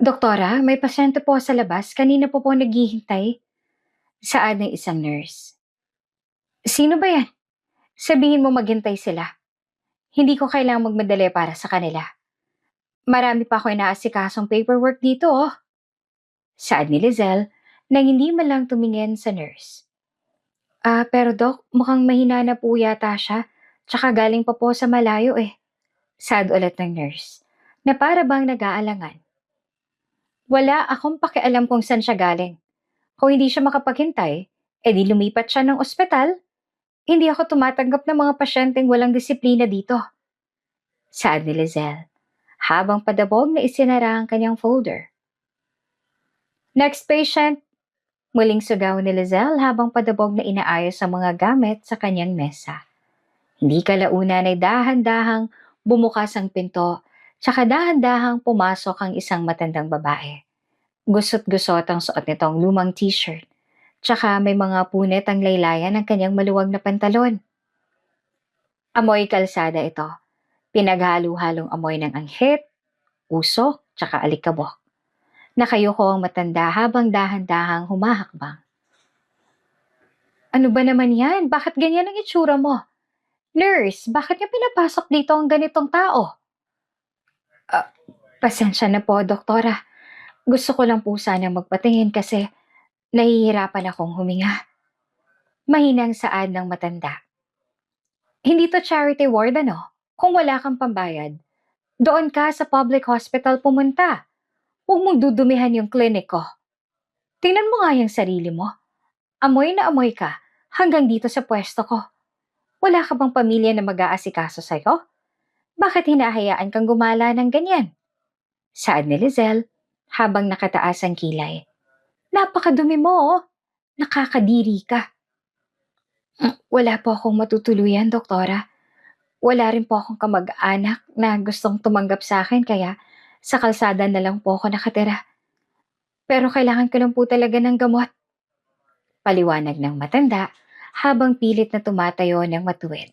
Doktora, may pasyente po sa labas. Kanina po naghihintay. Saad ng isang nurse. Sino ba yan? Sabihin mo maghintay sila. Hindi ko kailangang magmadali para sa kanila. Marami pa ako inaasikasong paperwork dito, oh. Saad ni Lizelle nang hindi man lang tumingin sa nurse. Pero Dok, mukhang mahina na po yata siya. Tsaka galing pa po sa malayo eh. Saad ulit ng nurse, na para bang nag-aalangan. Wala akong pakialam kung saan siya galing. Kung hindi siya makapaghintay, edi lumipat siya ng ospital. Hindi ako tumatanggap ng mga pasyenteng walang disiplina dito. Saad ni Lizelle, habang padabog na isinara ang kanyang folder. Next patient, muling sugaw ni Lizelle habang padabog na inaayos ang mga gamit sa kanyang mesa. Hindi kalaunan ay dahan-dahang bumukas ang pinto, tsaka dahan-dahang pumasok ang isang matandang babae. Gusot-gusot ang suot nitong lumang t-shirt, tsaka may mga punit ang laylayan ng kanyang maluwag na pantalon. Amoy kalsada ito. Pinaghalo-halong amoy ng anghit, usok, tsaka alikabok. Nakayuko ang matanda habang dahan-dahang humahakbang. Ano ba naman yan? Bakit ganyan ang itsura mo? Nurse, bakit niya pinapasok dito ang ganitong tao? Pasensya na po, doktora. Gusto ko lang po sana magpatingin kasi nahihirapan akong huminga. Mahinang saad ng matanda. Hindi to charity ward ano? Kung wala kang pambayad, doon ka sa public hospital pumunta. Huwag mong dudumihan yung klinik ko. Tingnan mo nga yung sarili mo. Amoy na amoy ka hanggang dito sa pwesto ko. Wala ka bang pamilya na mag-aasikaso sa'yo? Bakit hinahayaan kang gumala ng ganyan? Saad ni Lizelle habang nakataas ang kilay. Napakadumi mo, oh. Nakakadiri ka. Wala po akong matutuluyan, doktora. Wala rin po akong kamag-anak na gustong tumanggap sa akin kaya sa kalsada na lang po ako nakatira. Pero kailangan ko lang po talaga ng gamot. Paliwanag ng matanda habang pilit na tumatayo ng matuwid.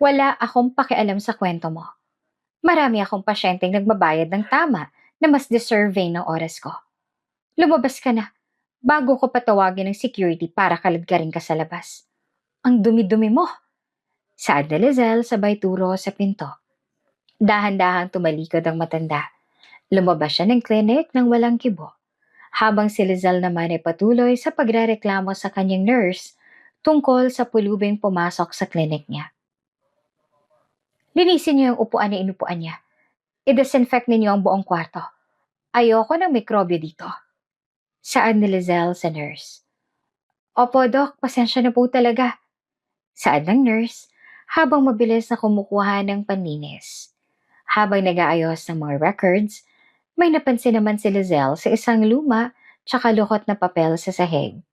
Wala akong pakialam sa kwento mo. Marami akong pasyenteng nagbabayad ng tama na mas deserving ng oras ko. Lumabas ka na bago ko patawagin ng security para kaladkarin ka sa labas. Ang dumi-dumi mo. Saad ni Lizelle sabay turo sa pinto. Dahan-dahang tumalikod ang matanda. Lumabas siya ng clinic nang walang kibo. Habang si Lizelle naman ay patuloy sa pagrereklamo sa kanyang nurse tungkol sa pulubing pumasok sa clinic niya. Linisin niyo yung upuan na inupuan niya. I-disinfect ninyo ang buong kwarto. Ayoko ng mikrobyo dito. Saad ni Lizelle sa nurse. Opo, Doc, pasensya na po talaga. Saad ng nurse habang mabilis na kumukuha ng panlinis. Habang nag-aayos ng mga records, may napansin naman si Lizelle sa isang luma tsaka lukot na papel sa sahig.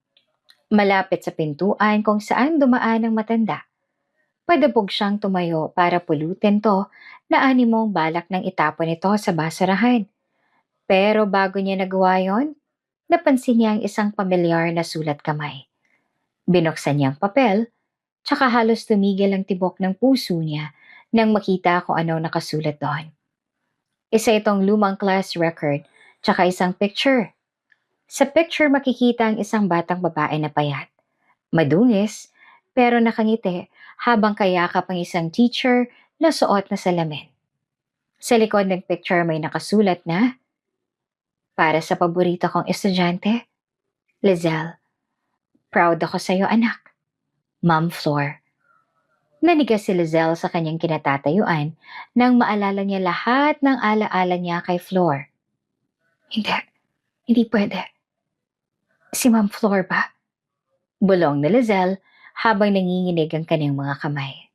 Malapit sa pintuan kung saan dumaan ang matanda. Padabog siyang tumayo para pulutin to na animong balak ng itapon ito sa basurahan. Pero bago niya nagawa yon, napansin niya ang isang pamilyar na sulat kamay. Binuksan niya ang papel, tsaka halos tumigil ang tibok ng puso niya nang makita kung ano nakasulat doon. Isa itong lumang class record, tsaka isang picture. Sa picture makikita ang isang batang babae na payat. Madungis, pero nakangiti habang kayakap ang isang teacher na suot na salamin. Sa likod ng picture may nakasulat na, para sa paborito kong estudyante, Lizelle, proud ako sa iyo anak. Ma'am Flor. Nanigas si Lizelle sa kanyang kinatatayuan nang maalala niya lahat ng alaala niya kay Flor. Hindi pwede. Si Ma'am Flor ba? Bulong ni Lizelle habang nanginginig ang kanyang mga kamay.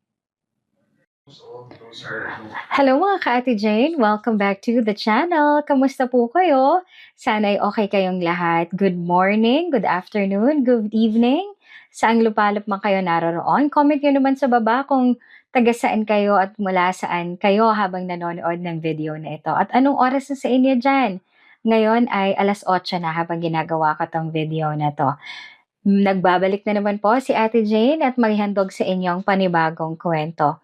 Hello mga ka-Ate Jane! Welcome back to the channel! Kamusta po kayo? Sana'y okay kayong lahat. Good morning, good afternoon, good evening. Saang lupalop man kayo naroroon. Comment nyo naman sa baba kung taga saan kayo at mula saan kayo habang nanonood ng video na ito. At anong oras na sa inyo dyan? Ngayon ay 8:00 na habang ginagawa ko tong video na to. Nagbabalik na naman po si Ate Jane at maghandog sa inyong panibagong kwento.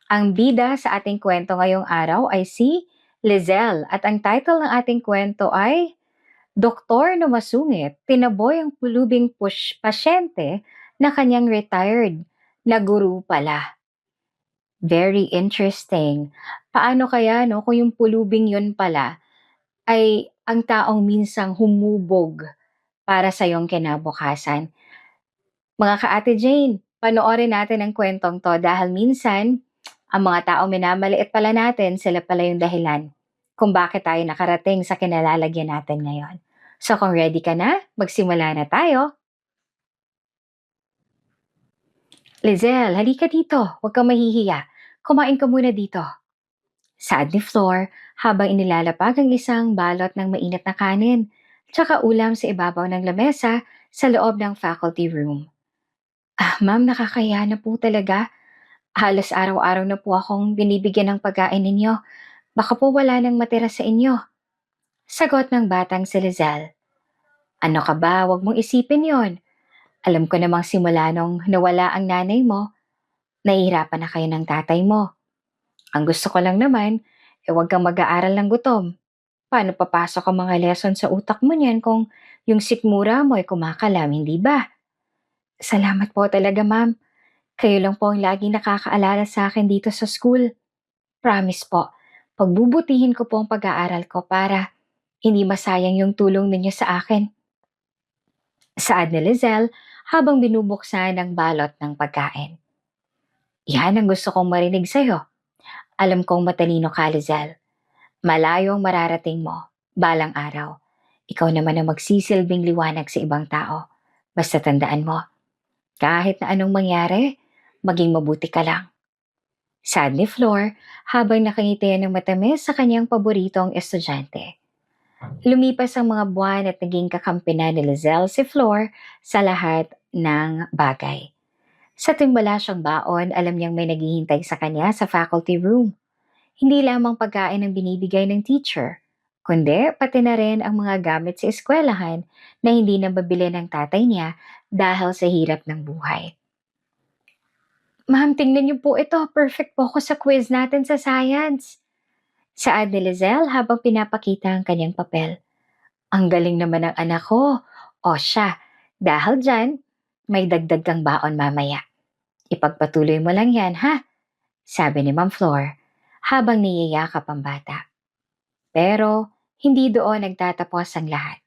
Ang bida sa ating kwento ngayong araw ay si Lizelle, at ang title ng ating kwento ay Doktor na Masungit, Tinaboy ang Pulubing Pasyente na Kanyang Retired na Guru Pala. Very interesting. Paano kaya no kung yung pulubing yun pala ay ang taong minsang humubog para sa iyong kinabukasan? Mga ka-Ate Jane, panoorin natin ang kwentong 'to dahil minsan, ang mga taong minamaliit pala natin, sila pala yung dahilan kung bakit tayo nakarating sa kinalalagyan natin ngayon. So kung ready ka na, magsimula na tayo. Lizelle, halika dito. Huwag kang mahihiya. Kumain ka muna dito. Saad ni Floor habang inilalapag ang isang balot ng mainit na kanin, tsaka ulam sa ibabaw ng lamesa sa loob ng faculty room. Ma'am, nakakaya na po talaga. Halos araw-araw na po akong binibigyan ng pagkain ninyo. Baka po wala nang matira sa inyo. Sagot ng batang si Lizelle. Ano ka ba? Huwag mong isipin yon. Alam ko namang simula nung nawala ang nanay mo, nahihirapan na kayo ng tatay mo. Ang gusto ko lang naman, huwag kang mag-aaral ng gutom. Paano papasok ang mga lesson sa utak mo niyan kung yung sikmura mo ay kumakalam, hindi ba? Salamat po talaga, ma'am. Kayo lang po ang laging nakakaalala sa akin dito sa school. Promise po, pagbubutihin ko po ang pag-aaral ko para hindi masayang yung tulong ninyo sa akin. Saad ni Lizelle habang binubuksan ang balot ng pagkain. Yan ang gusto kong marinig sa'yo. Alam kong matalino ka, Lizelle. Malayo ang mararating mo, balang araw. Ikaw naman ang magsisilbing liwanag sa ibang tao. Basta tandaan mo, kahit na anong mangyari, maging mabuti ka lang. Sad ni Flor habang nakangiti ng matamis sa kanyang paboritong estudyante. Lumipas ang mga buwan at naging kakampi na ni Lizelle si Flor sa lahat ng bagay. Sa tuwing wala siyang baon, alam niyang may naghihintay sa kanya sa faculty room. Hindi lamang pagkain ang binibigay ng teacher, kundi pati na rin ang mga gamit sa eskwelahan na hindi na mabili ng tatay niya dahil sa hirap ng buhay. Ma'am, tingnan niyo po ito. Perfect po ako sa quiz natin sa science. Saad ni Lizelle habang pinapakita ang kanyang papel. Ang galing naman ng anak ko. O siya, dahil dyan, may dagdag kang baon mamaya. Ipagpatuloy mo lang yan, ha? Sabi ni Ma'am Flor habang niyayakap ang bata. Pero hindi doon nagtatapos ang lahat.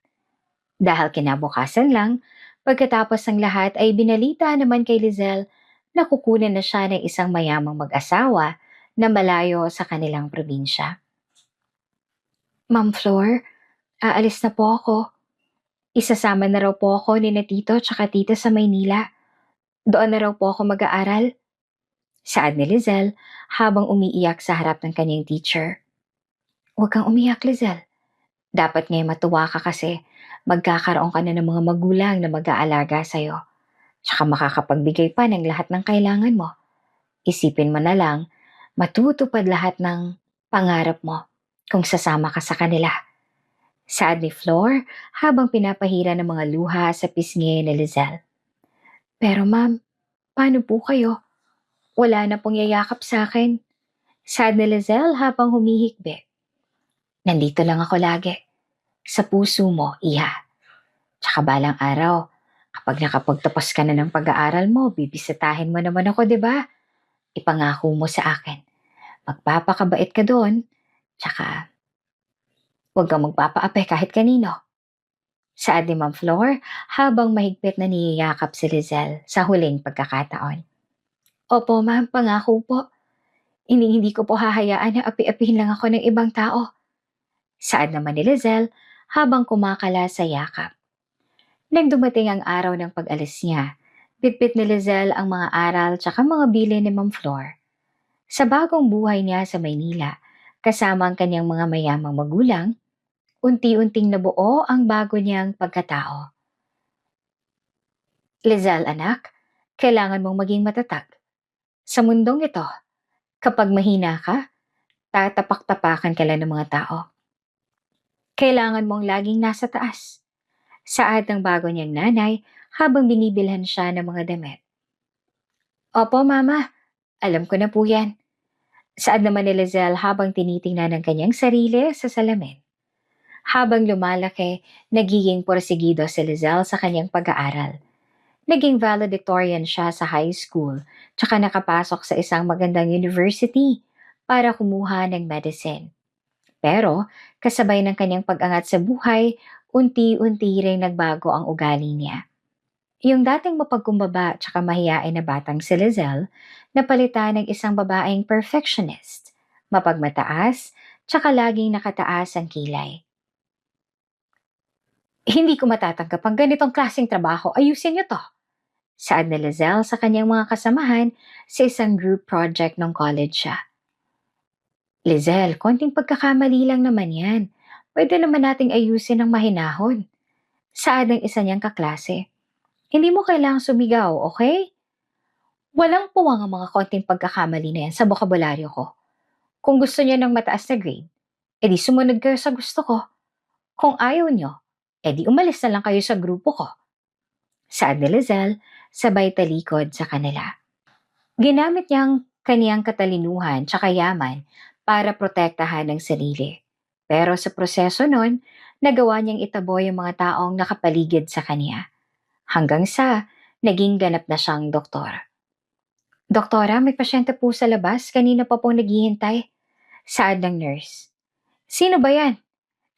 Dahil kinabukasan lang, pagkatapos ng lahat ay binalita naman kay Lizelle na kukunin na siya ng isang mayamang mag-asawa na malayo sa kanilang probinsya. Ma'am Flor, aalis na po ako. Isasama na raw po ako ni na tito tsaka tita sa Maynila. Doon na raw po ako mag-aaral. Saad ni Lizelle habang umiiyak sa harap ng kanyang teacher. Huwag kang umiyak, Lizelle. Dapat ngayon matuwa ka kasi magkakaroon ka na ng mga magulang na mag-aalaga sa'yo. Tsaka makakapagbigay pa ng lahat ng kailangan mo. Isipin mo na lang, matutupad lahat ng pangarap mo kung sasama ka sa kanila. Saad ni Flor habang pinapahira ng mga luha sa pisngi ni Lizelle. Pero ma'am, paano po kayo? Wala na pong yayakap sa akin. Saad ni Lizelle habang humihikbi. Nandito lang ako lagi. Sa puso mo, iha. Tsaka balang araw, kapag nakapagtapos ka na ng pag-aaral mo, bibisitahin mo naman ako, di ba? Ipangako mo sa akin. Magpapakabait ka doon, tsaka huwag kang magpapaape kahit kanino. Saad ni Ma'am Flor habang mahigpit na niyayakap si Lizelle sa huling pagkakataon. Opo ma'am, pangako po. Hindi ko po hahayaan na api-apihin lang ako ng ibang tao. Saad naman ni Lizelle habang kumakala sa yakap. Nang dumating ang araw ng pag-alis niya, bitbit ni Lizelle ang mga aral tsaka mga bilin ni Ma'am Flor. Sa bagong buhay niya sa Maynila, kasama ang kanyang mga mayamang magulang, unti-unting nabuo ang bago niyang pagkatao. Lizelle anak, kailangan mong maging matatag. Sa mundong ito, kapag mahina ka, tatapak-tapakan ka lang ng mga tao. Kailangan mong laging nasa taas. Saad ng bago niyang nanay habang binibilhan siya ng mga damit. Opo, mama. Alam ko na po yan. Saad naman ni Lizelle habang tinitingnan ng kanyang sarili sa salamin. Habang lumalaki, nagiging porsigido si Lizelle sa kanyang pag-aaral. Naging valedictorian siya sa high school, tsaka nakapasok sa isang magandang university para kumuha ng medicine. Pero, kasabay ng kanyang pag-angat sa buhay, unti-unti ring nagbago ang ugali niya. Yung dating mapagkumbaba tsaka mahiyain na batang si Lizelle, napalitan ng isang babaeng perfectionist, mapagmataas, tsaka laging nakataas ang kilay. Hindi ko matatanggap ang ganitong klaseng trabaho, ayusin niyo to. Saad ni Lizelle sa kanyang mga kasamahan sa isang group project ng college siya. Lizelle, konting pagkakamali lang naman yan. Pwede naman nating ayusin ng mahinahon. Saad ng isa niyang kaklase. Hindi mo kailangang sumigaw, okay? Walang puwang ang mga konting pagkakamali na yan sa bokabularyo ko. Kung gusto niya ng mataas na grade, edi sumunod kayo sa gusto ko. Kung ayaw niyo, edi umalis na lang kayo sa grupo ko. Saad ni Lizelle, sabay talikod sa kanila. Ginamit niyang kaniyang katalinuhan tsaka yaman para protektahan ng sarili. Pero sa proseso nun, nagawa niyang itaboy ang mga taong nakapaligid sa kaniya. Hanggang sa naging ganap na siyang doktor. Doktora, may pasyente po sa labas. Kanina pa pong naghihintay. Saad ng nurse. Sino ba yan?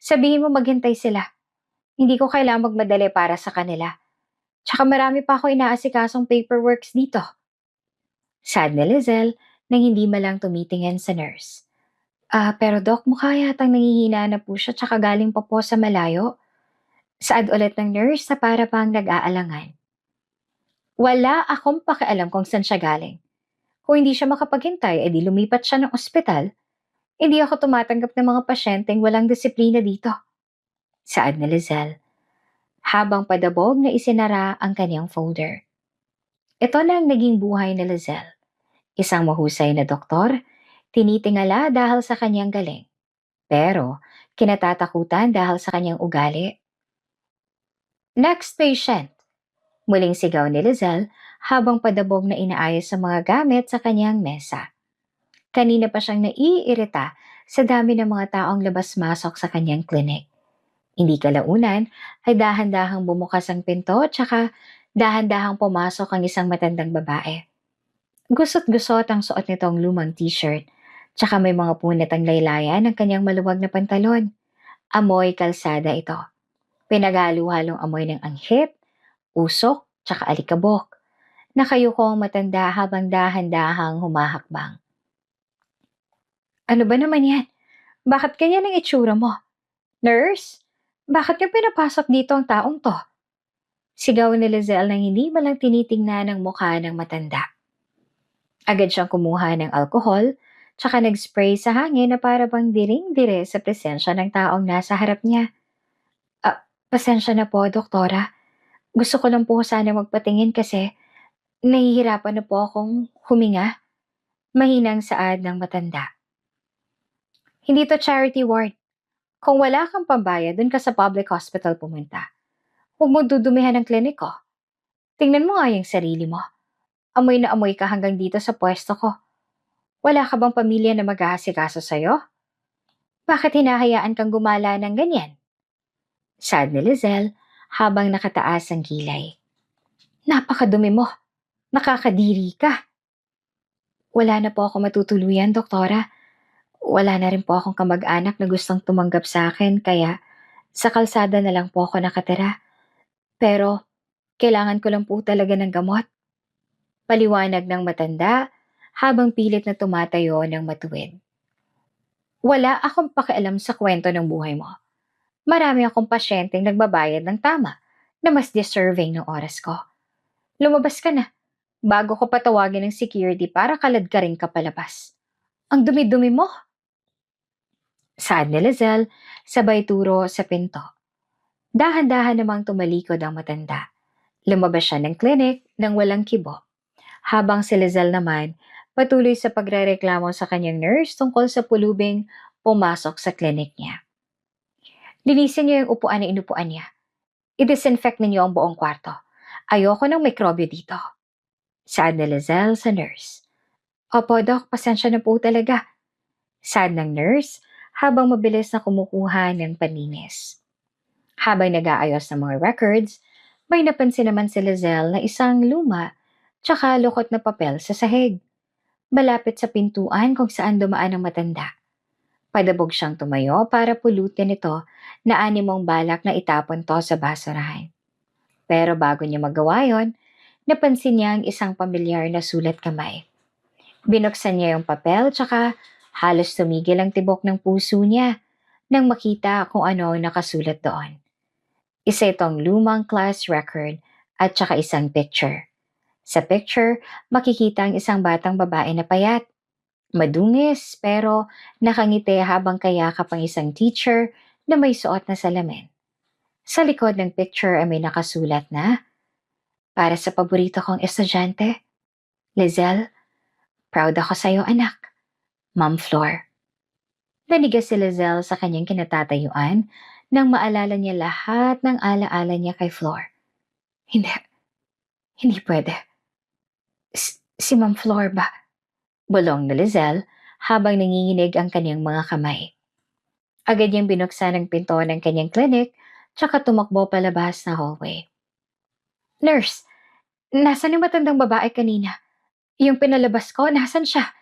Sabihin mo maghintay sila. Hindi ko kailangang magmadali para sa kanila. Tsaka marami pa ako inaasikasong paperworks dito. Saad ni Lizelle nang hindi malang tumitingin sa nurse. Pero Doc, mukha yatang nangihina na po siya tsaka galing pa po sa malayo. Saad ulit ng nurse sa para pang nag-aalangan. Wala akong pakialam kung saan siya galing. Kung hindi siya makapaghintay, edi lumipat siya ng ospital. Hindi ako tumatanggap ng mga pasyenteng walang disiplina dito. Saad ni Lizelle, habang padabog na isinara ang kanyang folder. Ito na ang naging buhay ni Lizelle. Isang mahusay na doktor, tinitingala dahil sa kanyang galing. Pero, kinatatakutan dahil sa kanyang ugali. Next patient! Muling sigaw ni Lizelle habang padabog na inaayos sa mga gamit sa kanyang mesa. Kanina pa siyang naiirita sa dami ng mga taong labas-masok sa kanyang klinik. Hindi kalaunan ay dahan-dahang bumukas ang pinto tsaka dahan-dahang pumasok ang isang matandang babae. Gusot-gusot ang suot nitong lumang t-shirt tsaka may mga punit ang laylayan ng kanyang maluwag na pantalon. Amoy kalsada ito. Pinaghalu-halong amoy ng anghit, usok, tsaka alikabok. Nakayuko ang matanda habang dahan-dahang humahakbang. Ano ba naman yan? Bakit ganyan ang itsura mo? Nurse? Bakit niyo pinapasok dito ang taong to? Sigaw ni Lizelle nang hindi malang tinitingnan ang mukha ng matanda. Agad siyang kumuha ng alkohol, tsaka nag-spray sa hangin na para bang diring-dire sa presensya ng taong nasa harap niya. Pasensya na po, doktora. Gusto ko lang po sana magpatingin kasi nahihirapan na po akong huminga. Mahinang saad ng matanda. Hindi to charity ward. Kung wala kang pambayad, dun ka sa public hospital pumunta. Huwag mo dudumihan ang klinik ko. Tingnan mo nga yung sarili mo. Amoy na amoy ka hanggang dito sa pwesto ko. Wala ka bang pamilya na mag-aasikaso sa'yo? Bakit hinahayaan kang gumala ng ganyan? Saad ni Lizelle habang nakataas ang kilay. Napakadumi mo. Nakakadiri ka. Wala na po ako matutuluyan, doktora. Wala na rin po akong kamag-anak na gustong tumanggap sa akin kaya sa kalsada na lang po ako nakatira. Pero kailangan ko lang po talaga ng gamot. Paliwanag ng matanda habang pilit na tumatayo ng matuwid. Wala akong pakialam sa kwento ng buhay mo. Marami akong pasyenteng nagbabayad ng tama na mas deserving ng oras ko. Lumabas ka na bago ko patawagin ng security para kalad ka rin kapalabas. Ang dumi-dumi mo! Saad ni Lizelle, sabay turo sa pinto. Dahan-dahan namang tumalikod ang matanda. Lumabas siya ng klinik nang walang kibo. Habang si Lizelle naman, patuloy sa pagrereklamo sa kanyang nurse tungkol sa pulubing pumasok sa klinik niya. Linisin niyo yung upuan na inupuan niya. I-disinfect ninyo ang buong kwarto. Ayoko ng mikrobyo dito. Saad ni Lizelle sa nurse. Opo, Doc, pasensya na po talaga. Sad ng nurse habang mabilis na kumukuha ng paninis. Habang nag-aayos ng mga records, may napansin naman si Lizelle na isang luma tsaka lukot na papel sa sahig. Malapit sa pintuan kung saan dumaan ang matanda. Padabog siyang tumayo para pulutin ito na animong balak na itapon to sa basurahan. Pero bago niya magawa yon, napansin niya ang isang pamilyar na sulat kamay. Binuksan niya yung papel tsaka halos tumigil ang tibok ng puso niya nang makita kung ano ang nakasulat doon. Isa itong lumang class record at tsaka isang picture. Sa picture, makikita ang isang batang babae na payat. Madungis pero nakangiti habang kayakap ang isang teacher na may suot na salamin. Sa likod ng picture ay may nakasulat na, "Para sa paborito kong estudyante, Lizelle, proud ako sa'yo anak, Ma'am Flor." Nanigas si Lizelle sa kanyang kinatatayuan nang maalala niya lahat ng alaala niya kay Flor. Hindi, hindi pwede. Si Ma'am Flor ba? Bulong ni Lizelle habang nanginginig ang kanyang mga kamay. Agad niyang binuksan ang pinto ng kanyang clinic tsaka tumakbo palabas na hallway. Nurse, nasan yung matandang babae kanina? Yung pinalabas ko, nasan siya?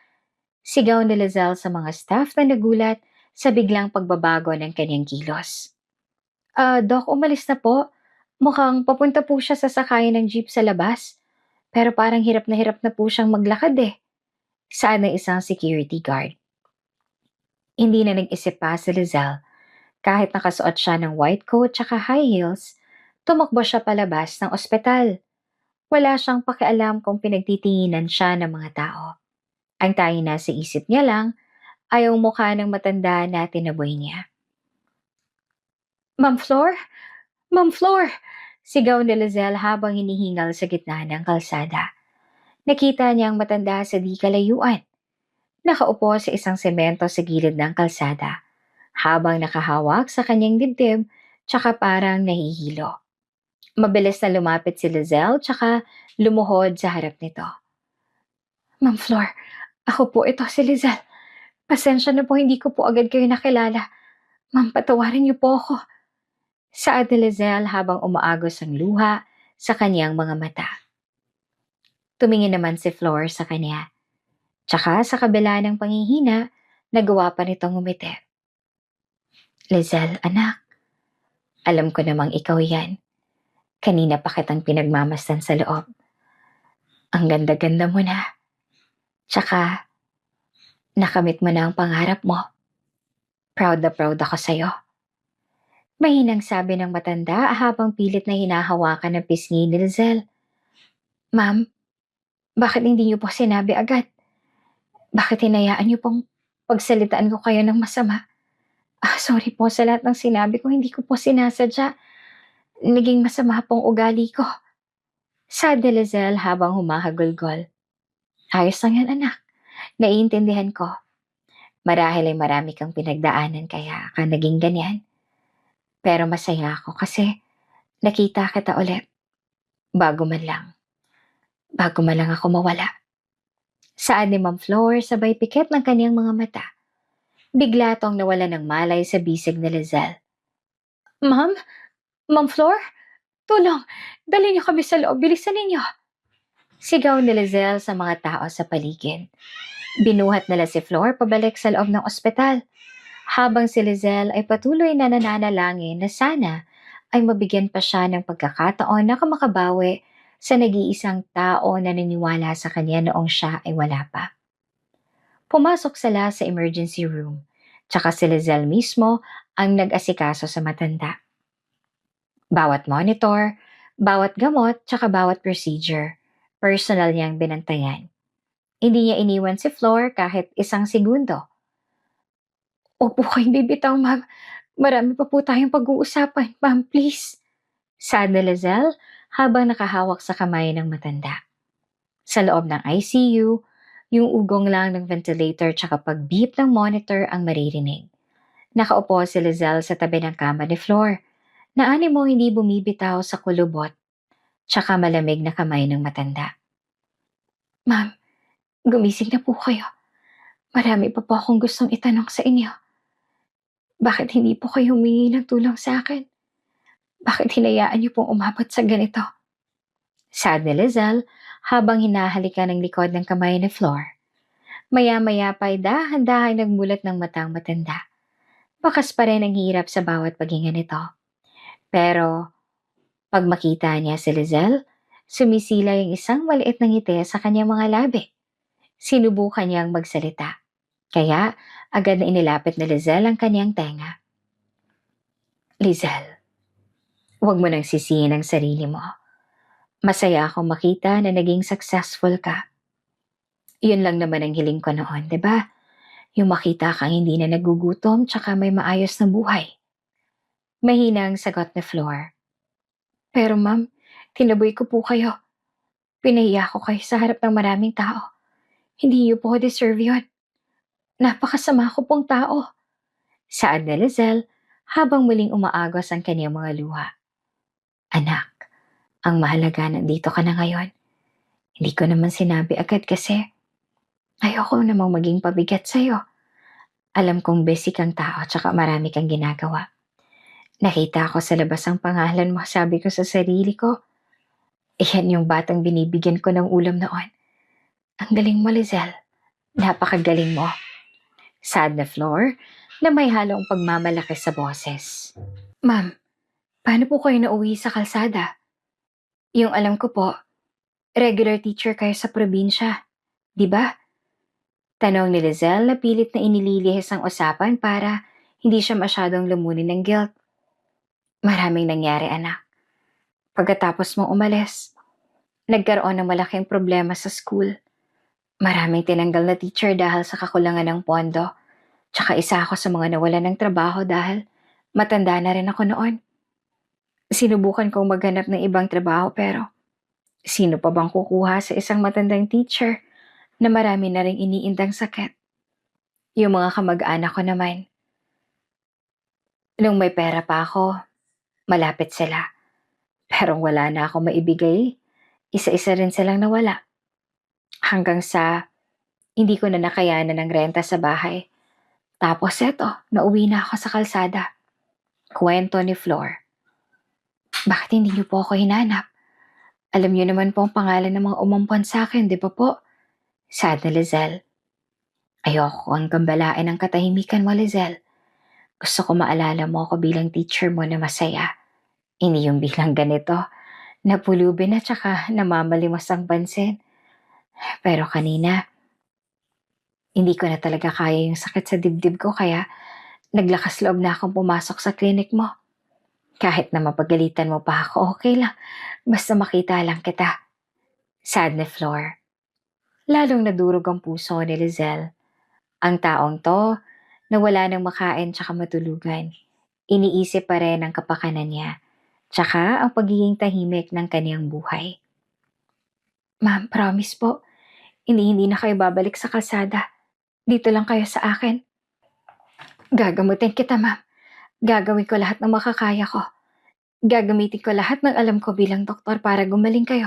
Sigaw ni Lizelle sa mga staff na nagulat sa biglang pagbabago ng kanyang kilos. Doc, umalis na po. Mukhang papunta po siya sa sakayan ng jeep sa labas. Pero parang hirap na po siyang maglakad eh. Saan ng isang security guard. Hindi na nag-isip pa si Lizelle. Kahit nakasuot siya ng white coat tsaka high heels, tumakbo siya palabas ng ospital. Wala siyang pakialam kung pinagtitinginan siya ng mga tao. Ang tanging nasa isip niya lang ay ang mukha ng matanda na tinaboy niya. Ma'am Flor? Ma'am Flor! Sigaw ni Lizelle habang hinihingal sa gitna ng kalsada. Nakita niya ang matanda sa di kalayuan. Nakaupo sa isang semento sa gilid ng kalsada, habang nakahawak sa kanyang dibdib tsaka parang nahihilo. Mabilis na lumapit si Lizelle tsaka lumuhod sa harap nito. Ma'am Flor, ako po ito si Lizelle. Pasensya na po hindi ko po agad kayo nakilala. Ma'am, patawarin niyo po ako. Saad ni Lizelle habang umaagos ang luha sa kanyang mga mata. Tumingin naman si Flor sa kanya. Tsaka sa kabila ng panghihina, nagawa pa nitong umiti. Lizelle, anak, alam ko namang ikaw yan. Kanina pa kitang pinagmamasdan sa loob. Ang ganda-ganda mo na. Tsaka, nakamit mo na ang pangarap mo. Proud na proud ako sa'yo. Mahinang sabi ng matanda habang pilit na hinahawakan ng pisngi ni Lizelle. Ma'am, bakit hindi niyo po sinabi agad? Bakit hinayaan niyo pong pagsalitaan ko kayo ng masama? Sorry po sa lahat ng sinabi ko, hindi ko po sinasadya. Naging masama pong ugali ko. Sad ni Lizelle habang humahagulgol. Ayos lang yan anak, naiintindihan ko. Marahil ay marami kang pinagdaanan kaya ka naging ganyan. Pero masaya ako kasi nakita kita ulit. Bago man lang. Bago man lang ako mawala. Saan ni Ma'am Flor sabay pikit ng kaniyang mga mata. Bigla tong nawala ng malay sa bisig ni Lizelle. Ma'am? Ma'am Flor? Tulong! Dali niyo kami sa loob. Bilisan ninyo! Sigaw ni Lizelle sa mga tao sa paligid. Binuhat nila si Flor pabalik sa loob ng ospital. Habang si Lizelle ay patuloy na nananalangin na sana ay mabigyan pa siya ng pagkakataon na makabawi sa nag-iisang tao na naniniwala sa kanya noong siya ay wala pa. Pumasok sila sa emergency room, tsaka si Lizelle mismo ang nag-asikaso sa matanda. Bawat monitor, bawat gamot, tsaka bawat procedure, personal niyang binantayan. Hindi niya iniwan si Flor kahit isang segundo. Opo kayong bibitaw, ma'am. Marami pa po tayong pag-uusapan, ma'am, please. Sad na Lizelle habang nakahawak sa kamay ng matanda. Sa loob ng ICU, yung ugong lang ng ventilator tsaka pag-beep ng monitor ang maririnig. Nakaupo si Lizelle sa tabi ng kama ni Flor, na animo hindi bumibitaw sa kulubot, tsaka malamig na kamay ng matanda. Ma'am, gumising na po kayo. Marami pa po akong gustong itanong sa inyo. Bakit hindi po kayo humingi ng tulong sa akin? Bakit hinayaan niyo pong umabot sa ganito? Sad ni Lizelle habang hinahalikan ng likod ng kamay ni Flor. Maya-maya pa'y dahan-dahan nagmulat ng matang matanda. Bakas pa rin ang hirap sa bawat paghinga nito. Pero pag makita niya si Lizelle, sumisila yung isang maliit na ngiti sa kanyang mga labi. Sinubukan niyang magsalita. Kaya agad na inilapit ni Lizelle ang kanyang tenga. Lizelle, huwag mo nang sisihin ang sarili mo. Masaya akong makita na naging successful ka. Yun lang naman ang hiling ko noon, di ba? Yung makita kang hindi na nagugutom tsaka may maayos na buhay. Mahinang sagot ni Flor. Pero ma'am, tinaboy ko po kayo. Pinahiya ko kayo sa harap ng maraming tao. Hindi niyo po deserve yun. Napakasama ko pong tao. Saad ni Lizelle habang muling umaagos ang kanyang mga luha. Anak, ang mahalaga nandito ka na ngayon. Hindi ko naman sinabi agad kasi ayoko namang maging pabigat sa'yo. Alam kong busy kang tao tsaka marami kang ginagawa. Nakita ko sa labas ang pangalan mo, sabi ko sa sarili ko, iyan yung batang binibigyan ko ng ulam noon. Ang galing mo, Lizelle. Napakagaling mo. Sad na Flor na may halong pagmamalaki sa boses. Ma'am, paano po kayo nauwi sa kalsada? Yung alam ko po, regular teacher kayo sa probinsya. Di ba? Tanong ni Lizelle na pilit na inililihis ang usapan para hindi siya masyadong lumunin ng guilt. Maraming nangyari, anak. Pagkatapos mong umalis, nagkaroon ng malaking problema sa school. Maraming tinanggal na teacher dahil sa kakulangan ng pondo. Tsaka isa ako sa mga nawalan ng trabaho dahil matanda na rin ako noon. Sinubukan kong maghanap ng ibang trabaho pero sino pa bang kukuha sa isang matandang teacher na marami na ring iniindang sakit? Yung mga kamag-anak ko naman. Nung may pera pa ako, malapit sila. Pero wala na ako maibigay, isa-isa rin silang nawala. Hanggang sa hindi ko na nakayanan ng renta sa bahay. Tapos eto, nauwi na ako sa kalsada. Kwento ni Flor. Bakit hindi niyo po ako hinanap? Alam niyo naman po ang pangalan ng mga umampon sa akin, di ba po? Sad na Lizelle. Ayoko ang gambalain ng katahimikan mo, Lizelle. Gusto ko maalala mo ako bilang teacher mo na masaya. Hindi yung bilang ganito, napulubin at saka namamalimos ang pansin. Pero kanina, hindi ko na talaga kaya yung sakit sa dibdib ko kaya naglakas loob na akong pumasok sa clinic mo. Kahit na mapagalitan mo pa ako, okay lang. Basta makita lang kita. Sad ni Flor. Lalong nadurog ang puso ni Lizelle. Ang taong to, na wala nang makain tsaka matulugan. Iniisip pa rin ang kapakanan niya, tsaka ang pagiging tahimik ng kaniyang buhay. Ma'am, promise po, hindi na kayo babalik sa kalsada. Dito lang kayo sa akin. Gagamutin kita, ma'am. Gagawin ko lahat ng makakaya ko. Gagamitin ko lahat ng alam ko bilang doktor para gumaling kayo.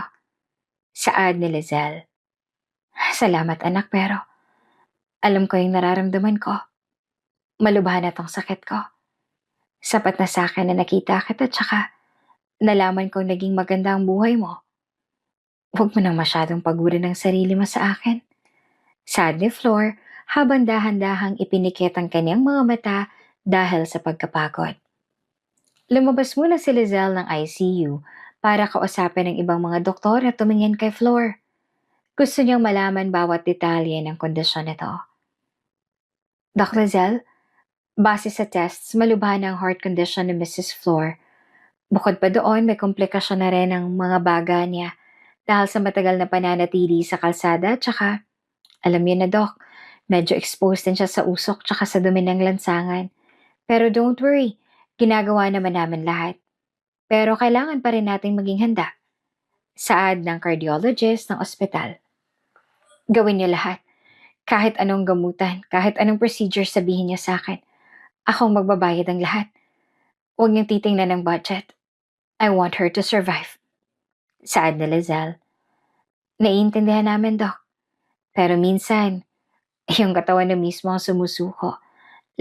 Saad ni Lizelle. Salamat anak pero alam ko yung nararamdaman ko. Malubha na tong sakit ko. Sapat na sa akin na nakita kita tsaka nalaman kong naging maganda ang buhay mo. Huwag mo nang masyadong pagurin ang sarili mo sa akin. Sad ni Flor habang dahan-dahang ipinikit ang kanyang mga mata dahil sa pagkapagod. Lumabas muna si Lizelle ng ICU para kausapin ng ibang mga doktor na tumingin kay Flor. Gusto niyang malaman bawat detalye ng kondisyon nito. Doc Lizelle, base sa tests, malubha na ang heart condition ni Mrs. Flor. Bukod pa doon, may komplikasyon na rin ang mga baga niya dahil sa matagal na pananatili sa kalsada tsaka, alam niyo na Doc, medyo exposed din siya sa usok tsaka sa dumi ng lansangan. Pero don't worry, ginagawa naman namin lahat. Pero kailangan pa rin nating maging handa. Saad ng cardiologist ng ospital. Gawin niyo lahat. Kahit anong gamutan, kahit anong procedure sabihin niya sa akin. Akong magbabayad ng lahat. Huwag niyong titingnan ng budget. I want her to survive. Saad ni Lizelle. Naiintindihan namin, Doc. Pero minsan, Yung katawan na mismo ang sumusuko,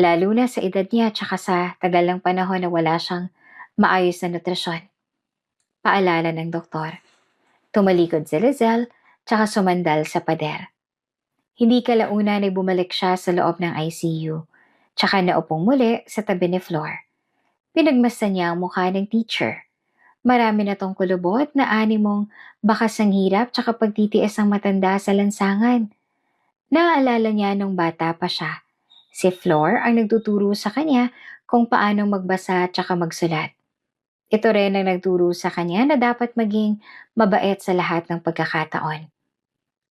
lalo na sa edad niya tsaka sa tagal ng panahon na wala siyang maayos na nutrisyon. Paalala ng doktor. Tumalikod si Lizelle tsaka sumandal sa pader. Hindi kalaunan ay bumalik siya sa loob ng ICU, tsaka naupong muli sa tabi ni Flor. Pinagmasdan niya ang mukha ng teacher. Marami na tong kulubot na animong bakas ng hirap tsaka pagtitiis ang matanda sa lansangan. Naaalala niya nung bata pa siya. Si Flor ang nagtuturo sa kanya kung paano magbasa tsaka magsulat. Ito rin ang nagturo sa kanya na dapat maging mabait sa lahat ng pagkakataon.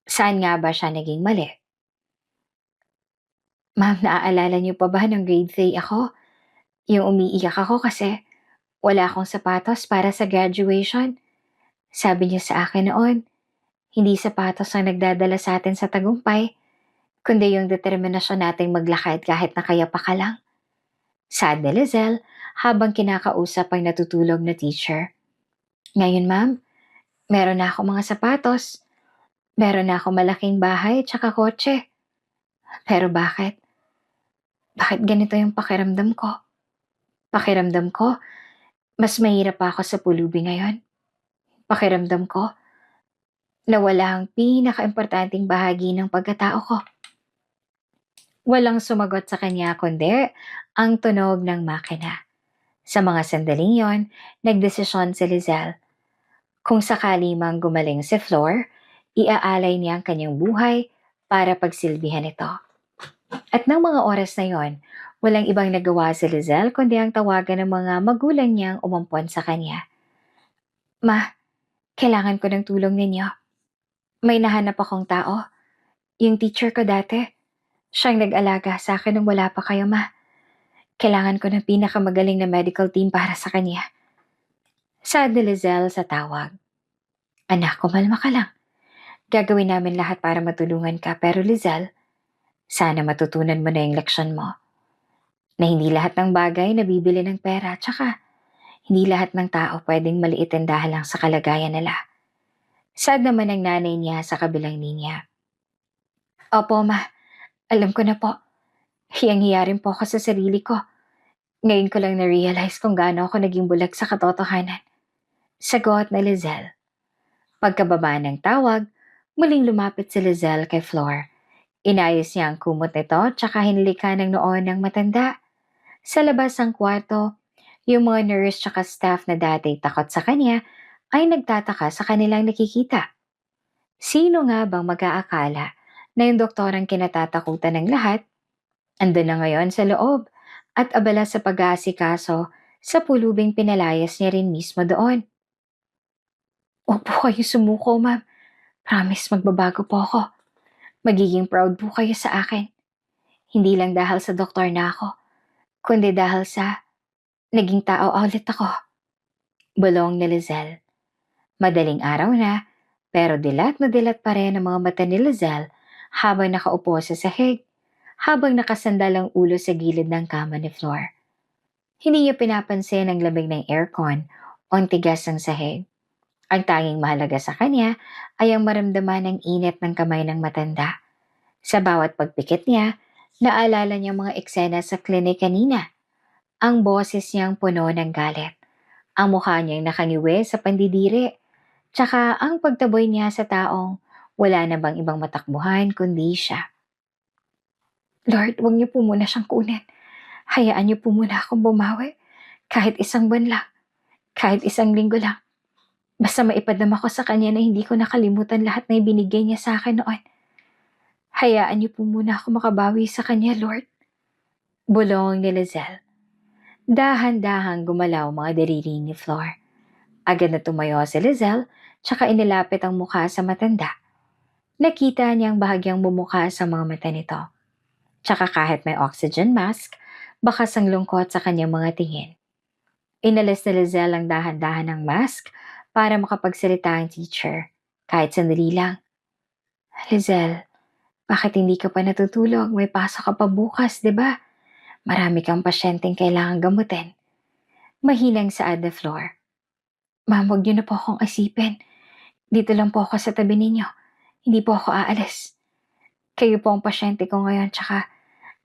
Saan nga ba siya naging mali? Ma'am, naaalala niyo pa ba nung grade 3 ako? Yung umiiyak ako kasi wala akong sapatos para sa graduation. Sabi niya sa akin noon, hindi sapatos ang nagdadala sa atin sa tagumpay, kundi yung determinasyon nating maglakad kahit nakayapa ka lang. Sad ni Lizelle habang kinakausap ang natutulog na teacher. Ngayon ma'am, meron na ako mga sapatos, meron na ako malaking bahay tsaka kotse. Pero bakit? Bakit ganito yung pakiramdam ko? Pakiramdam ko, mas mahirap pa ako sa pulubi ngayon. Pakiramdam ko, nawala ang pinaka-importanting bahagi ng pagkatao ko. Walang sumagot sa kanya kundi ang tunog ng makina. Sa mga sandaling yon, nagdesisyon si Lizelle. Kung sakali mang gumaling si Flor, iaalay niya ang kanyang buhay para pagsilbihan ito. At ng mga oras na yon, walang ibang nagawa si Lizelle kundi ang tawagan ng mga magulang niyang umampon sa kanya. Ma, kailangan ko ng tulong ninyo. May nahanap akong tao. Yung teacher ko dati. Siyang nag-alaga sa akin nung wala pa kayo, ma. Kailangan ko ng pinakamagaling na medical team para sa kanya. Sad ni Lizelle sa tawag. Anak, kumalma ka lang. Gagawin namin lahat para matulungan ka. Pero Lizelle, sana matutunan mo na yung leksyon mo. Na hindi lahat ng bagay nabibili ng pera. Tsaka, hindi lahat ng tao pwedeng maliitin dahil lang sa kalagayan nila. Sad naman ang nanay niya sa kabilang linya. Opo, ma. Alam ko na po. Hiyang-hiya rin po ako sa sarili ko. Ngayon ko lang na-realize kung gaano ako naging bulag sa katotohanan. Sagot na Lizelle. Pagkababa ng tawag, muling lumapit si Lizelle kay Flor. Inayos niya ang kumot nito tsaka hinilikan ng noon ng matanda. Sa labas ng kwarto, yung mga nurse tsaka staff na dati takot sa kanya ay nagtataka sa kanilang nakikita. Sino nga bang mag-aakala na yung doktor ang kinatatakutan ng lahat? Andun na ngayon sa loob at abala sa pag-aasikaso sa pulubing pinalayas niya rin mismo doon. Huwag po kayo sumuko, ma'am. Promise magbabago po ako. Magiging proud po kayo sa akin. Hindi lang dahil sa doktor na ako, kundi dahil sa naging tao ulit ako. Bulong ni Lizelle. Madaling araw na, pero dilat na dilat pa rin ang mga mata ni Lizelle habang nakaupo sa sahig, habang nakasandal ang ulo sa gilid ng kama ni Flor. Hindi niya pinapansin ang lamig ng aircon o ang tigas ng sahig. Ang tanging mahalaga sa kanya ay ang maramdaman ng init ng kamay ng matanda. Sa bawat pagpikit niya, naalala niya mga eksena sa klinik kanina. Ang boses niyang puno ng galit. Ang mukha niyang nakangiwi sa pandidiri. Tsaka ang pagtaboy niya sa taong wala na bang ibang matakbuhan kundi siya. Lord, huwag niyo po muna siyang kunin. Hayaan niyo po muna akong bumawi. Kahit isang buwan lang. Kahit isang linggo lang. Basta maipadama ko sa kanya na hindi ko nakalimutan lahat na ibinigay niya sa akin noon. Hayaan niyo po muna ako makabawi sa kanya, Lord. Bulong ni Lizelle. Dahan-dahang gumalaw mga daliri ni Flor. Agad na tumayo si Lizelle, tsaka inilapit ang mukha sa matanda. Nakita niyang bahagyang bumuka sa mga mata nito. Tsaka kahit may oxygen mask, bakas ang lungkot sa kanyang mga tingin. Inalis ni Lizelle ang dahan-dahan ng mask para makapagsalita ang teacher, kahit sandali lang. Lizelle, bakit hindi ka pa natutulog? May pasok ka pa bukas, di ba? Marami kang pasyenteng kailangang gamutin. Mahinang saad na Flor. Ma'am, huwag niyo na po akong isipin. Dito lang po ako sa tabi ninyo. Hindi po ako aalis. Kayo po ang pasyente ko ngayon, tsaka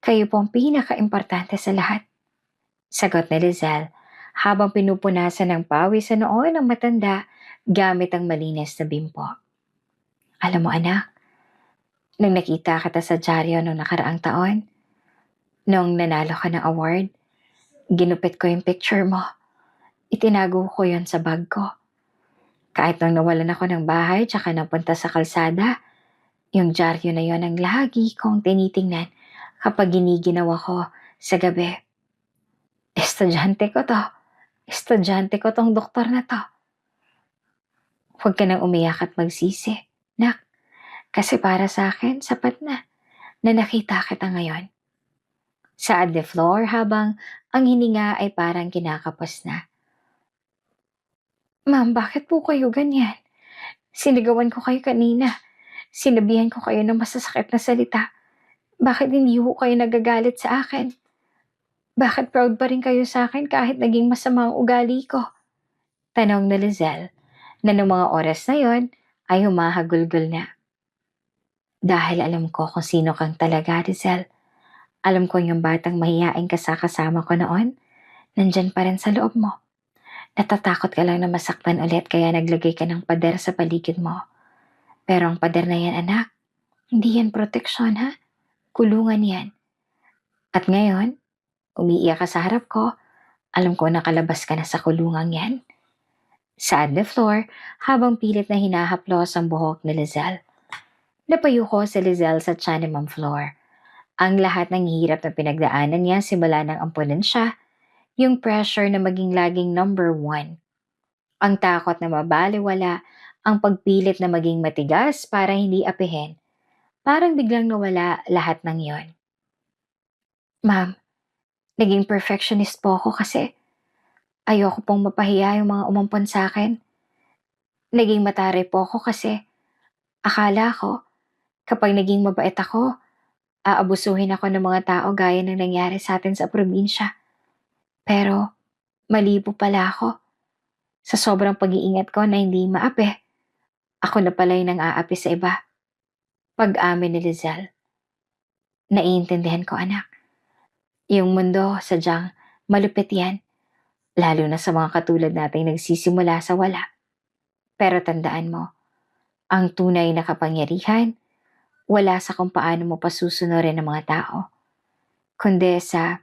kayo po ang pinaka-importante sa lahat. Sagot ni Lizelle habang pinupunasan ng pawis sa noo ng matanda gamit ang malinis na bimpo. Alam mo anak, nung nakita kita sa dyaryo noong nakaraang taon, nung nanalo ka ng award, ginupit ko yung picture mo. Itinago ko yon sa bag ko. Kahit nung nawalan ako ng bahay tsaka napunta sa kalsada, yung dyaryo na yon ang lagi kong tinitingnan kapag giniginaw ako sa gabi. Estudyante ko to. Estudyante ko tong doktor na to. Huwag ka nang umiyak at magsisi, nak. Kasi para sa akin, sapat na nakita kita ngayon. Saad ni Flor habang ang hininga ay parang kinakapos na. Ma'am, bakit po kayo ganyan? Sinigawan ko kayo kanina. Sinabihan ko kayo ng masasakit na salita. Bakit hindi ho kayo nagagalit sa akin? Bakit proud pa rin kayo sa akin kahit naging masama ang ugali ko? Tanong ni Lizelle na noong mga oras na yon ay humahagulgol na. Dahil alam ko kung sino kang talaga, Lizelle. Alam ko yung batang mahihain ka sa kasama ko noon, nandyan pa rin sa loob mo. Natatakot ka lang na masaktan ulit kaya naglagay ka ng pader sa paligid mo. Pero ang pader na yan, anak, hindi yan proteksyon ha. Kulungan yan. At ngayon, umiiyak ka sa harap ko, alam ko nakalabas ka na sa kulungan yan. Saad ni Flor habang pilit na hinahaplos ang buhok ni Lizelle. Napayo ko si Lizelle sa tiyan ni Ma'am Flor. Ang lahat ng hirap na pinagdaanan niya simula ng ampunan siya, yung pressure na maging laging number 1. Ang takot na mabaliwala, ang pagpilit na maging matigas para hindi apihin. Parang biglang nawala lahat ng yon. Ma'am, naging perfectionist po ako kasi ayoko pong mapahiya yung mga umampon sa akin. Naging mataray po ako kasi akala ko kapag naging mabait ako, aabusuhin ako ng mga tao gaya ng nangyari sa atin sa probinsya. Pero mali po pala ako. Sa sobrang pag-iingat ko na hindi maapi, ako na pala yung nang-aapi sa iba. Pag-amin ni Lizelle. Naiintindihan ko anak. Yung mundo, sadyang malupit yan. Lalo na sa mga katulad nating nagsisimula sa wala. Pero tandaan mo, ang tunay na kapangyarihan, wala sa kung paano mo pasusunurin ng mga tao, kundi sa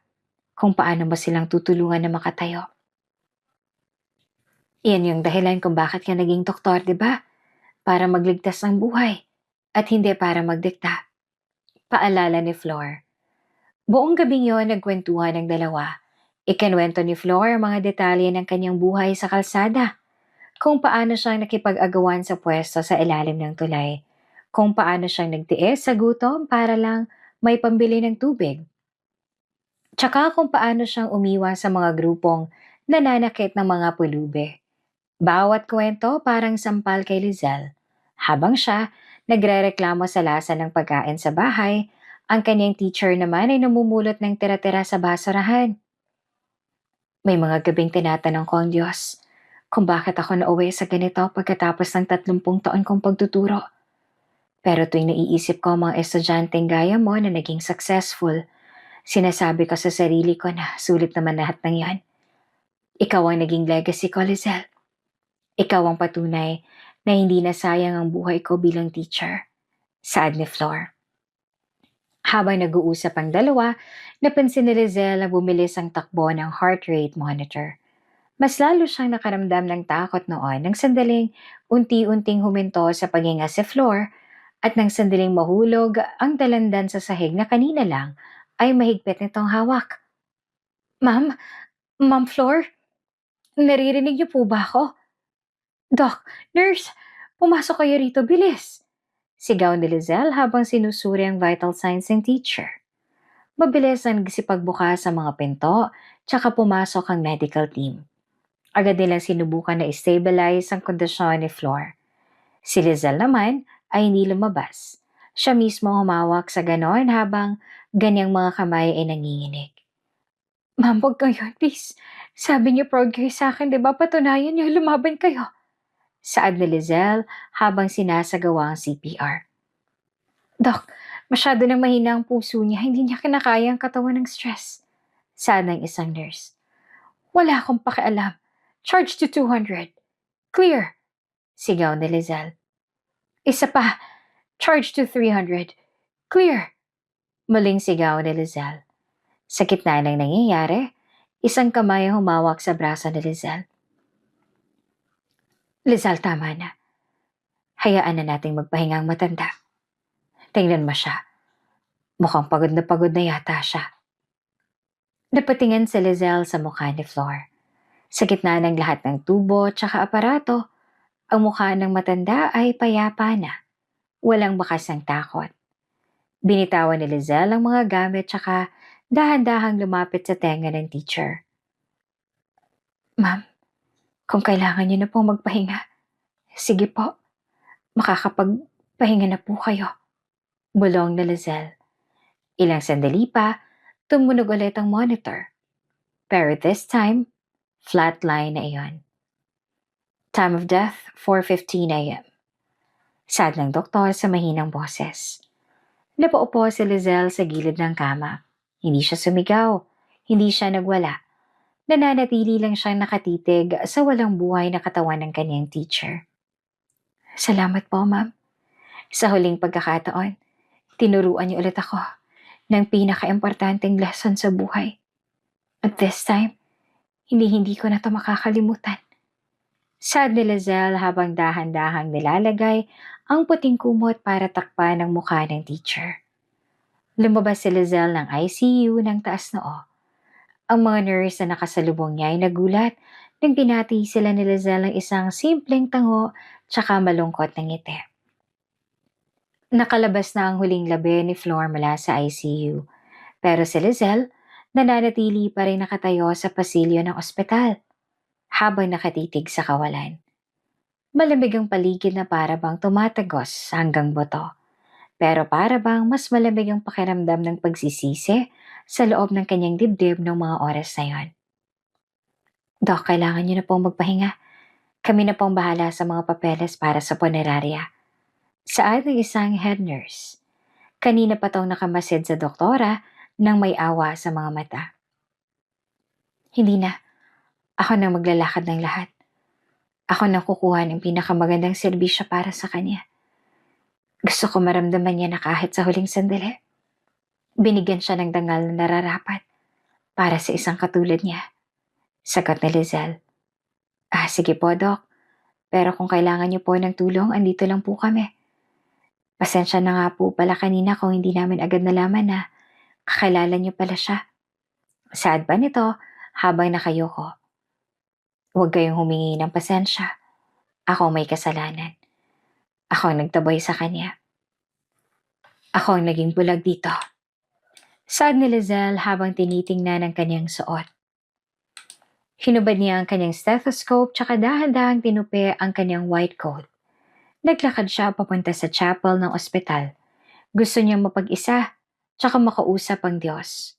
kung paano mo silang tutulungan na makatayo. Iyan yung dahilan kung bakit ka naging doktor, di ba? Para magligtas ng buhay at hindi para magdikta. Paalala ni Flor. Buong gabing yon nagkwentuhan ng dalawa. Ikinwento ni Flor ang mga detalye ng kanyang buhay sa kalsada. Kung paano siyang nakipag-agawan sa pwesto sa ilalim ng tulay. Kung paano siyang nagtiis sa gutom para lang may pambili ng tubig. Tsaka kung paano siyang umiwas sa mga grupong nananakit ng mga pulube. Bawat kwento parang sampal kay Lizelle. Habang siya nagrereklamo sa lasa ng pagkain sa bahay, ang kanyang teacher naman ay namumulot ng tira-tira sa basurahan. May mga gabing tinatanong ko ang Diyos kung bakit ako nauwi sa ganito pagkatapos ng 30 taon kong pagtuturo. Pero tuwing naiisip ko ang mga estudyanteng gaya mo na naging successful, sinasabi ko sa sarili ko na sulit naman lahat ng yan. Ikaw ang naging legacy ko, Lizelle. Ikaw ang patunay na hindi nasayang ang buhay ko bilang teacher. Saad ni Flor. Habang nag-uusap ang dalawa, napansin ni Lizelle na bumilis ang takbo ng heart rate monitor. Mas lalo siyang nakaramdam ng takot noon nang sandaling unti-unting huminto sa paghinga si Flor at nang sandaling mahulog ang dalandan sa sahig na kanina lang ay mahigpit nitong hawak. Ma'am? Ma'am Flor? Naririnig niyo po ba ako? Doc, nurse, pumasok kayo rito, bilis! Sigaw ni Lizelle habang sinusuri ang vital signs ng teacher. Mabilis ang nagsipagbukas sa mga pinto, tsaka pumasok ang medical team. Agad nilang sinubukan na stabilize ang kondisyon ni Flor. Si Lizelle naman ay hindi lumabas. Siya mismo humawak sa ganon habang ganyang mga kamay ay nanginginig. Ma'am, huwag kayo, please. Sabi niyo proud kayo sa akin, di ba? Patunayan niyo, lumaban kayo. Saad ni Lizelle habang sinasagawa ang CPR. Doc, Masyado nang mahina ang puso niya, hindi niya kinakaya ang katawan ng stress. Sad ng isang nurse. Wala akong pakialam. Charge to 200. Clear, sigaw ni Lizelle. Isa pa, charge to 300. Clear, muling sigaw ni Lizelle. Sa gitna ng nangyayari, isang kamay ang humawak sa braso ni Lizelle. Lizelle, tama na. Hayaan na nating magpahinga ang matanda. Tingnan mo siya. Mukhang pagod na yata siya. Napatingin si Lizelle sa mukha ni Flor. Sa gitna ng lahat ng tubo at aparato, ang mukha ng matanda ay payapa na. Walang bakas ng takot. Binitawan ni Lizelle ang mga gamit tsaka dahan-dahang lumapit sa tenga ng teacher. Ma'am, kung kailangan niyo na pong magpahinga, sige po, makakapagpahinga na po kayo. Bulong ni Lizelle. Ilang sandali pa, tumunog ulit ang monitor. Pero this time, flatline na iyon. Time of death, 4:15 a.m. Sad ng doktor sa mahinang boses. Napaupo si Lizelle sa gilid ng kama. Hindi siya sumigaw. Hindi siya nagwala. Nananatili lang siyang nakatitig sa walang buhay na katawan ng kanyang teacher. Salamat po, ma'am. Sa huling pagkakataon, tinuruan niyo ulit ako ng pinaka-importanting lesson sa buhay. At this time, hindi ko na ito makakalimutan. Sad ni Lizelle habang dahan-dahang nilalagay ang puting kumot para takpan ang mukha ng teacher. Lumabas si Lizelle ng ICU ng taas noo. Ang mga nurse na nakasalubong niya ay nagulat nang binati sila ni Lizelle ng isang simpleng tango tsaka malungkot na ngiti. Nakalabas na ang huling labi ni Flor mula sa ICU, pero si Lizelle nananatili pa rin nakatayo sa pasilyo ng ospital habang nakatitig sa kawalan. Malamig ang paligid na para bang tumatagos hanggang buto, pero para bang mas malamig ang pakiramdam ng pagsisisi sa loob ng kanyang dibdib ng mga oras na yon. Dok, kailangan niyo na pong magpahinga. Kami na pong bahala sa mga papeles para sa punerarya. Saad ng isang head nurse. Kanina pa tong nakamasid sa doktora nang may awa sa mga mata. Hindi na. Ako nang maglalakad ng lahat. Ako nang kukuha ng pinakamagandang serbisyo para sa kanya. Gusto ko maramdaman niya na kahit sa huling sandali, binigyan siya ng dangal na nararapat para sa isang katulad niya. Sagot ni Lizelle. Sige po, Doc. Pero kung kailangan niyo po ng tulong, andito lang po kami. Pasensya na nga po pala kanina kung hindi namin agad nalaman na kakilala niyo pala siya. Sad pa nito habang nakayoko. Huwag kayong humingi ng pasensya. Ako may kasalanan. Ako ang nagtaboy sa kanya. Ako ang naging bulag dito. Sad ni Lizelle habang tinitingnan ang kanyang suot. Hinubad niya ang kanyang stethoscope tsaka dahan-dahang tinupi ang kanyang white coat. Naglakad siya papunta sa chapel ng ospital. Gusto niyang mapag-isa tsaka makausap ang Diyos.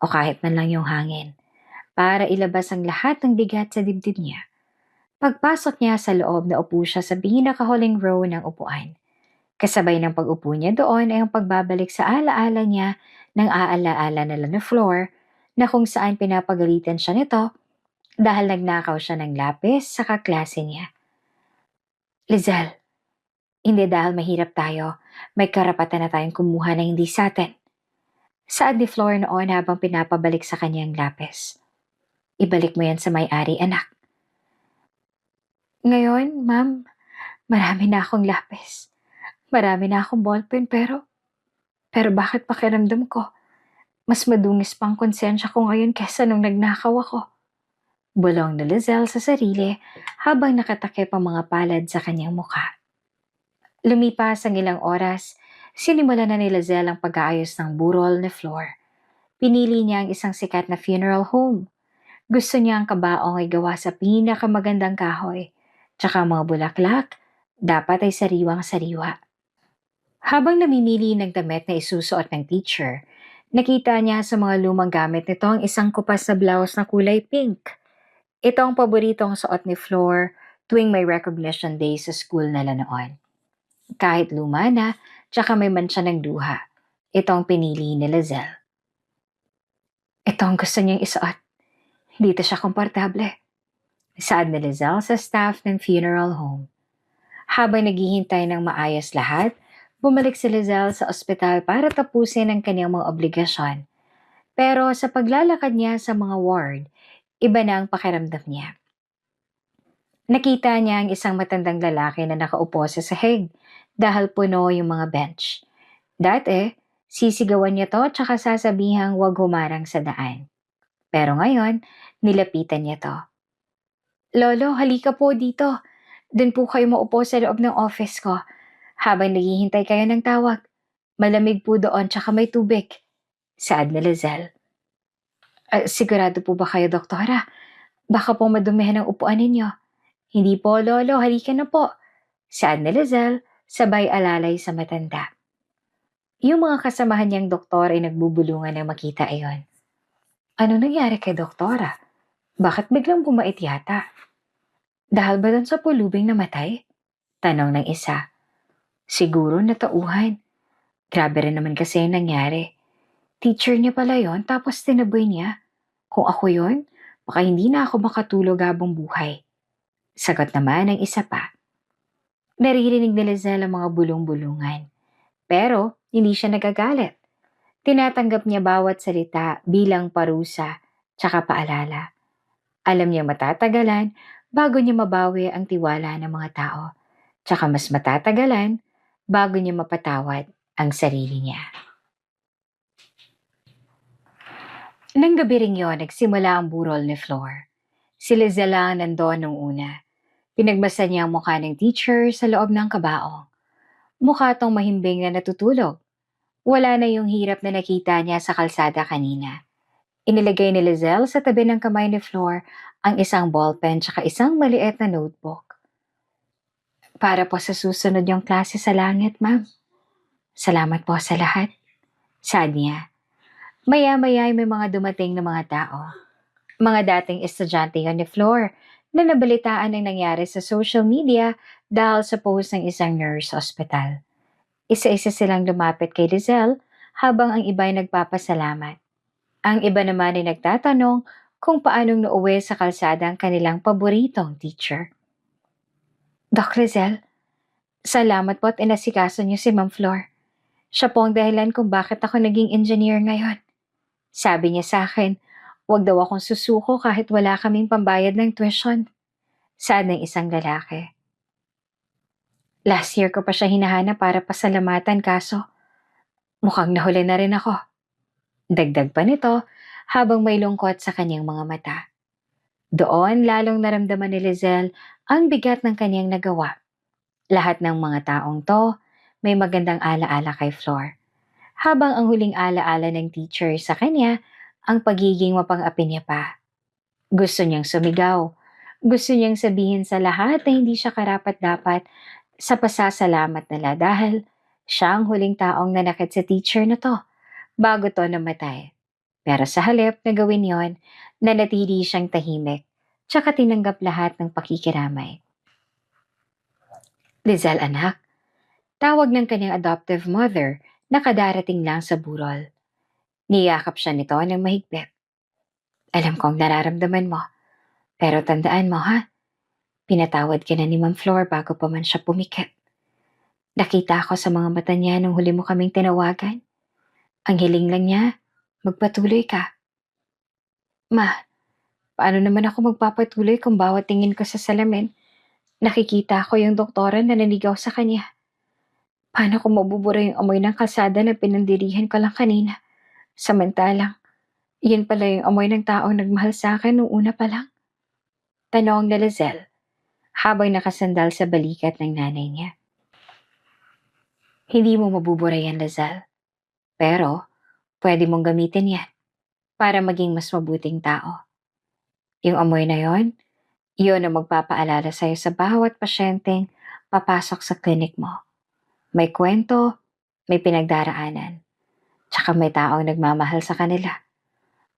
O kahit man lang yung hangin. Para ilabas ang lahat ng bigat sa dibdib niya. Pagpasok niya sa loob, naupo siya sa pinakahuling row ng upuan. Kasabay ng pag-upo niya doon ay ang pagbabalik sa alaala niya ng aalaala na floor na kung saan pinapagalitan siya nito dahil nagnakaw siya ng lapis sa kaklase niya. Lizelle, hindi dahil mahirap tayo, may karapatan na tayong kumuha na hindi sa atin. Saad ni Flor noon habang pinapabalik sa kanyang lapis. Ibalik mo yan sa may-ari, anak. Ngayon, ma'am, marami na akong lapis. Marami na akong ballpen pero bakit pakiramdam ko? Mas madungis pang konsensya ko ngayon kesa nung nagnakaw ako. Bulong ni Lizelle sa sarili habang nakatakip ang mga palad sa kanyang mukha. Lumipas ang ilang oras, sinimula na ni Lizelle ang pag-aayos ng burol ni Flor. Pinili niya ang isang sikat na funeral home. Gusto niya ang kabaong ay gawa sa pinakamagandang kahoy, tsaka mga bulaklak, dapat ay sariwang-sariwa. Habang namimili ng damit na isusuot ng teacher, nakita niya sa mga lumang gamit nito ang isang kupas na blouse na kulay pink. Ito ang paboritong suot ni Flor tuwing may recognition day sa school nila noon. Kahit luma na, tsaka may mantsa ng duha. Ito ang pinili ni Lizelle. Ito ang gusto niyang isuot. Dito siya komportable. Saad ni Lizelle sa staff ng funeral home. Habang naghihintay ng maayos lahat, bumalik si Lizelle sa ospital para tapusin ang kanyang mga obligasyon. Pero sa paglalakad niya sa mga ward, iba na ang pakiramdam niya. Nakita niya ang isang matandang lalaki na nakaupo sa sahig dahil puno yung mga bench. Dati, sisigawan niya to tsaka sasabihang huwag humarang sa daan. Pero ngayon, nilapitan niya to. Lolo, halika po dito. Doon po kayo maupo sa loob ng office ko habang naghihintay kayo ng tawag. Malamig po doon tsaka may tubig. Saad ni Lizelle. Sigurado po ba kayo, doktora? Baka po madumihan ang upuan ninyo. Hindi po, Lolo. Halika na po. Saad ni Lizelle, sabay alalay sa matanda. Yung mga kasamahan niyang doktor ay nagbubulungan ng makita iyon. Ano nangyari kay doktora? Bakit biglang bumait yata? Dahil ba doon sa pulubing namatay? Tanong ng isa. Siguro natauhan. Grabe rin naman kasi yung nangyari. Teacher niya pala yon tapos tinaboy niya. Kung ako yon, baka hindi na ako makatulog habang buhay. Sagot naman ng isa pa. Naririnig ni Lizelle ang mga bulong-bulungan. Pero hindi siya nagagalit. Tinatanggap niya bawat salita bilang parusa tsaka paalala. Alam niya matatagalan bago niya mabawi ang tiwala ng mga tao. Tsaka mas matatagalan bago niya mapatawad ang sarili niya. Nang gabi ring yun, nagsimula ang burol ni Flor. Si Lizelle lang nandoon nung una. Pinagbasa niya ang mukha ng teacher sa loob ng kabaong. Mukha tong mahimbing na natutulog. Wala na yung hirap na nakita niya sa kalsada kanina. Inilagay ni Lizelle sa tabi ng kamay ni Flor ang isang ballpen tsaka isang maliit na notebook. Para po sa susunod yung klase sa langit, ma'am. Salamat po sa lahat. Saad niya. Maya-maya ay may mga dumating na mga tao. Mga dating estudyante yun ni Flor na nabalitaan ang nangyari sa social media dahil sa post ng isang nurse sa ospital. Isa-isa silang lumapit kay Lizelle habang ang iba ay nagpapasalamat. Ang iba naman ay nagtatanong kung paanong nauwi sa kalsada ang kanilang paboritong teacher. Doc Lizelle, salamat po at inasikaso niyo si Ma'am Flor. Siya po ang dahilan kung bakit ako naging engineer ngayon. Sabi niya sa akin, huwag daw akong susuko kahit wala kaming pambayad ng tuition. Saad ng isang lalaki. Last year ko pa siya hinahanap para pasalamatan kaso mukhang nahuli na rin ako. Dagdag pa nito habang may lungkot sa kanyang mga mata. Doon lalong naramdaman ni Lizelle ang bigat ng kanyang nagawa. Lahat ng mga taong to may magandang alaala kay Flor. Habang ang huling alaala ng teacher sa kanya ang pagiging mapang-api niya pa. Gusto niyang sumigaw. Gusto niyang sabihin sa lahat na hindi siya karapat-dapat sa pasasalamat nila dahil siya ang huling taong nanakit sa teacher na to bago to namatay. Pero sa halip na gawin yon, nanatili siyang tahimik tsaka tinanggap lahat ng pakikiramay. Lizelle anak, tawag ng kanyang adoptive mother na kadarating lang sa burol. Niyakap siya nito ng mahigpit. Alam kong nararamdaman mo, pero tandaan mo ha, pinatawad ka na ni Ma'am Flor bago pa man siya pumikit. Nakita ko sa mga mata niya nung huli mo kaming tinawagan. Ang hiling lang niya, magpatuloy ka. Ma, paano naman ako magpapatuloy kung bawat tingin ko sa salamin, nakikita ko yung doktora na nanigaw sa kanya. Paano ko mabubura yung amoy ng kalsada na pinandirihan ko lang kanina? Samantalang, yun pala yung amoy ng taong nagmahal sa akin nung una pa lang. Tanong ni Lizelle, habang nakasandal sa balikat ng nanay niya. Hindi mo mabubura yan, Lizelle. Pero, pwede mong gamitin yan para maging mas mabuting tao. Yung amoy na yon, yun ang magpapaalala sa'yo sa bawat pasyenteng papasok sa klinik mo. May kwento, may pinagdaraanan, tsaka may taong nagmamahal sa kanila.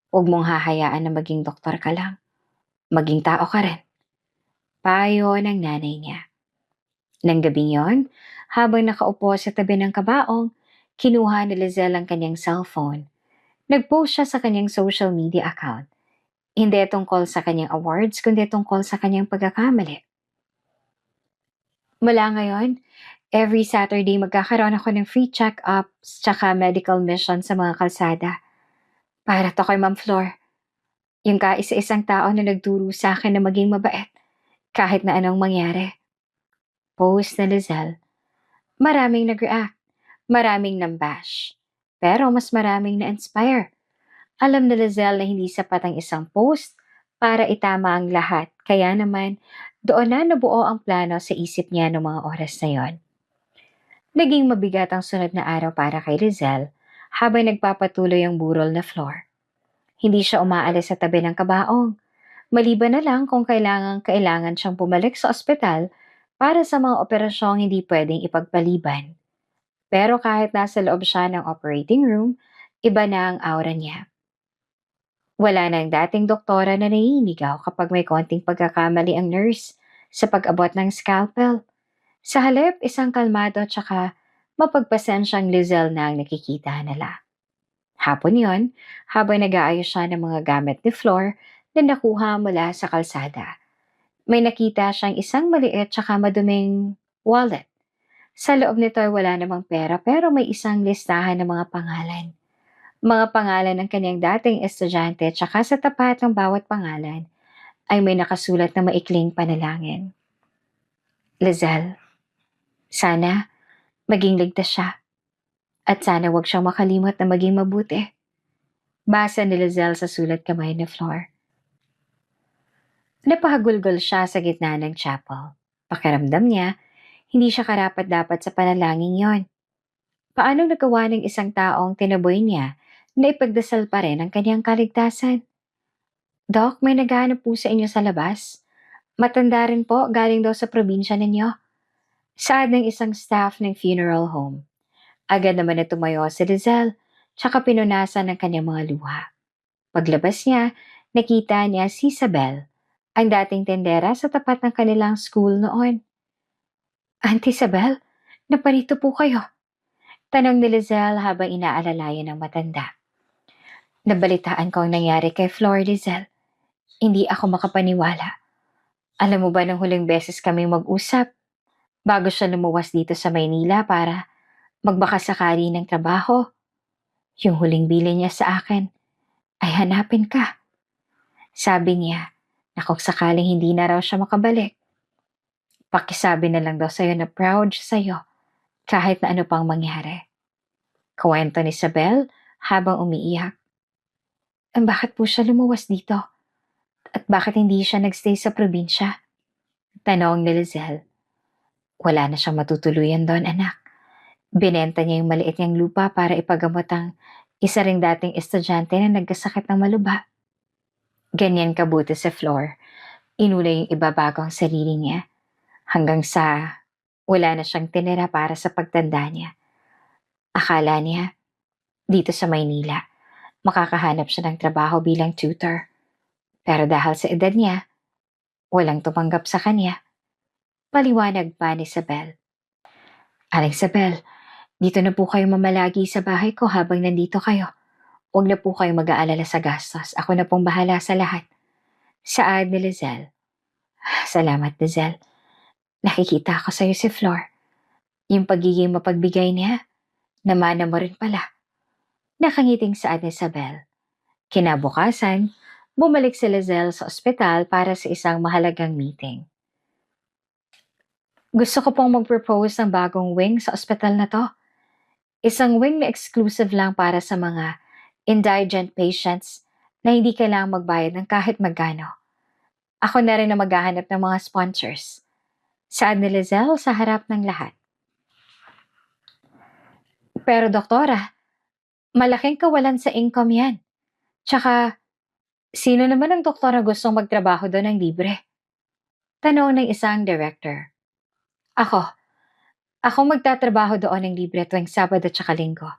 Huwag mong hahayaan na maging doktor ka lang. Maging tao ka rin. Payo ng nanay niya. Nang gabing yon, habang nakaupo sa tabi ng kabaong, Kinuha ni Lizelle ang kanyang cellphone. Nag-post siya sa kanyang social media account. Hindi tungkol sa kanyang awards, kundi tungkol sa kanyang pagkakamali. Mula ngayon, every Saturday magkakaroon ako ng free check-ups tsaka medical mission sa mga kalsada. Para to kay Ma'am Flor, yung kaisa-isang tao na nagturo sa akin na maging mabait kahit na anong mangyari. Post na Lizelle. Maraming nag-react, maraming nambash. Pero mas maraming na-inspire. Alam ni Lizelle na hindi sapat ang isang post para itama ang lahat. Kaya naman, doon na nabuo ang plano sa isip niya noong mga oras na yon. Naging mabigat ang sunod na araw para kay Lizelle habang nagpapatuloy ang burol na floor. Hindi siya umaalis sa tabi ng kabaong. Maliban na lang kung kailangan siyang bumalik sa ospital para sa mga operasyong hindi pwedeng ipagpaliban. Pero kahit nasa loob siya ng operating room, iba na ang aura niya. Wala nang dating doktora na naninigaw kapag may konting pagkakamali ang nurse sa pag-abot ng scalpel. Sa halip, isang kalmado tsaka mapagpasensyang Lizelle na ang nakikita nila. Hapon yon, habang nag-aayos siya ng mga gamit ni Flor na nakuha mula sa kalsada. May nakita siyang isang maliit tsaka maduming wallet. Sa loob nito ay wala namang pera pero may isang listahan ng mga pangalan. Mga pangalan ng kanyang dating estudyante tsaka sa tapat ng bawat pangalan ay may nakasulat na maikling panalangin. Lizelle, sana maging ligtas siya at sana wag siyang makalimot na maging mabuti. Basa ni Lizelle sa sulat kamay ni Flor. Napahagulgol siya sa gitna ng chapel. Pakiramdam niya, hindi siya karapat-dapat sa panalangin yon. Paano nagawa ng isang taong tinaboy niya na ipagdasal pa rin ang kanyang kaligtasan? Doc, may naghahanap po sa inyo sa labas. Matanda rin po, galing daw sa probinsya ninyo. Saad ng isang staff ng funeral home. Agad naman na tumayo si Lizelle, tsaka pinunasan ng kanyang mga luha. Paglabas niya, nakita niya si Isabel, ang dating tendera sa tapat ng kanilang school noon. Auntie Isabel, naparito po kayo. Tanong ni Lizelle habang inaalalayan ng matanda. Nabalitaan ko ang nangyari kay Flor, Lizelle. Hindi ako makapaniwala. Alam mo ba nung huling beses kaming mag-usap, bago siya lumuwas dito sa Maynila para magbakasakali ng trabaho, yung huling bili niya sa akin ay hanapin ka. Sabi niya na kung sakaling hindi na raw siya makabalik, pakisabi na lang daw sa'yo na proud siya sa'yo kahit na ano pang mangyari. Kwento ni Isabel habang umiiyak. Bakit po siya lumuwas dito? At bakit hindi siya nagstay sa probinsya? Tanong ni Lizelle. Wala na siyang matutuluyan doon, anak. Binenta niya yung maliit niyang lupa para ipagamot ang isa ring dating estudyante na nagkasakit ng maluba. Ganyan kabuti sa Flor. Inulay yung iba bago ang sarili niya. Hanggang sa wala na siyang tinira para sa pagtanda niya. Akala niya, dito sa Maynila, makakahanap siya ng trabaho bilang tutor. Pero dahil sa edad niya, walang tumanggap sa kanya. Paliwanag pa ni Isabel. Aling Isabel, dito na po kayo mamalagi sa bahay ko habang nandito kayo. Huwag na po kayo mag-aalala sa gastos. Ako na pong bahala sa lahat. Saad ni Lizelle. Salamat, Lizelle. Nakikita ko sa'yo si Flor. Yung pagiging mapagbigay niya, namana mo rin pala. Nakangiting saad ni Isabel. Kinabukasan, bumalik si Lizelle sa ospital para sa isang mahalagang meeting. Gusto ko pong mag-propose ng bagong wing sa ospital na to. Isang wing na exclusive lang para sa mga indigent patients na hindi kailangang magbayad ng kahit magkano. Ako na rin na maghahanap ng mga sponsors. Saad ni Lizelle sa harap ng lahat. Pero doktora, malaking kawalan sa income yan. Tsaka, sino naman ang doktor na gustong magtrabaho doon ng libre? Tanong ng isang director. Ako. Ako magtatrabaho doon ng libre tuwing Sabado at Linggo.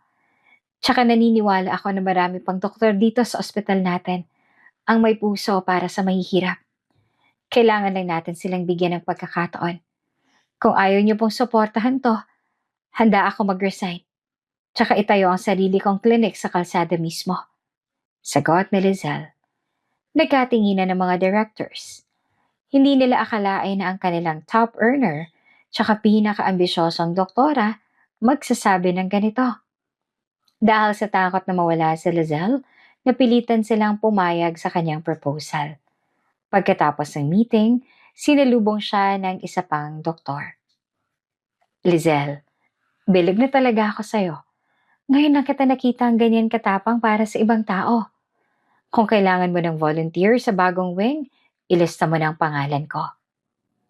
Tsaka naniniwala ako na marami pang doktor dito sa ospital natin ang may puso para sa mahihirap. Kailangan lang natin silang bigyan ng pagkakataon. Kung ayaw niyo pong suportahan to, handa ako mag-resign. Tsaka itayo ang sarili kong clinic sa kalsada mismo. Sagot ni Lizelle. Nagkatinginan ng mga directors. Hindi nila akalain na ang kanilang top earner tsaka pinaka-ambisyosong doktora magsasabi ng ganito. Dahil sa takot na mawala si Lizelle, napilitan silang pumayag sa kanyang proposal. Pagkatapos ng meeting, sinalubong siya ng isa pang doktor. Lizelle, bilib na talaga ako sa'yo. Ngayon lang kita nakita ang ganyan katapang para sa ibang tao. Kung kailangan mo ng volunteer sa bagong wing, ilista mo na ang pangalan ko.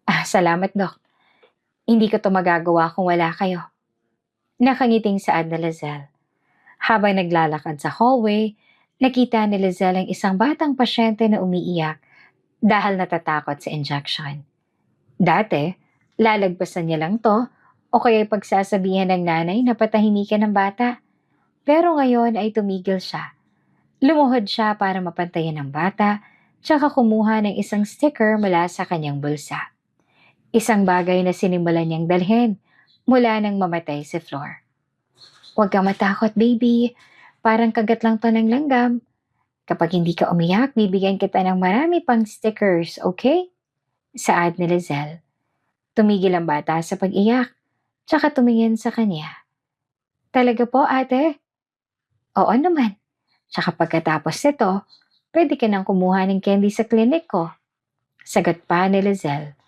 Salamat, Dok. Hindi ko to magagawa kung wala kayo. Nakangiting saad na Lizelle. Habang naglalakad sa hallway, nakita ni Lizelle ang isang batang pasyente na umiiyak dahil natatakot sa injection. Dati, lalagpasan niya lang to o kaya pagsasabihan ng nanay na patahimikan ng bata. Pero ngayon ay tumigil siya. Lumuhod siya para mapantayan ng bata, tsaka kumuha ng isang sticker mula sa kanyang bulsa. Isang bagay na sinimulan niyang dalhin mula nang mamatay si Flor. Huwag kang matakot, baby. Parang kagat lang to ng langgam. Kapag hindi ka umiyak, bibigyan kita ng marami pang stickers, okay? Saad ni Lizelle. Tumigil ang bata sa pag-iyak, tsaka tumingin sa kanya. Talaga po, ate? Oo naman. Tsaka pagkatapos nito, pwede ka nang kumuha ng candy sa klinik ko. Sagot pa ni Lizelle.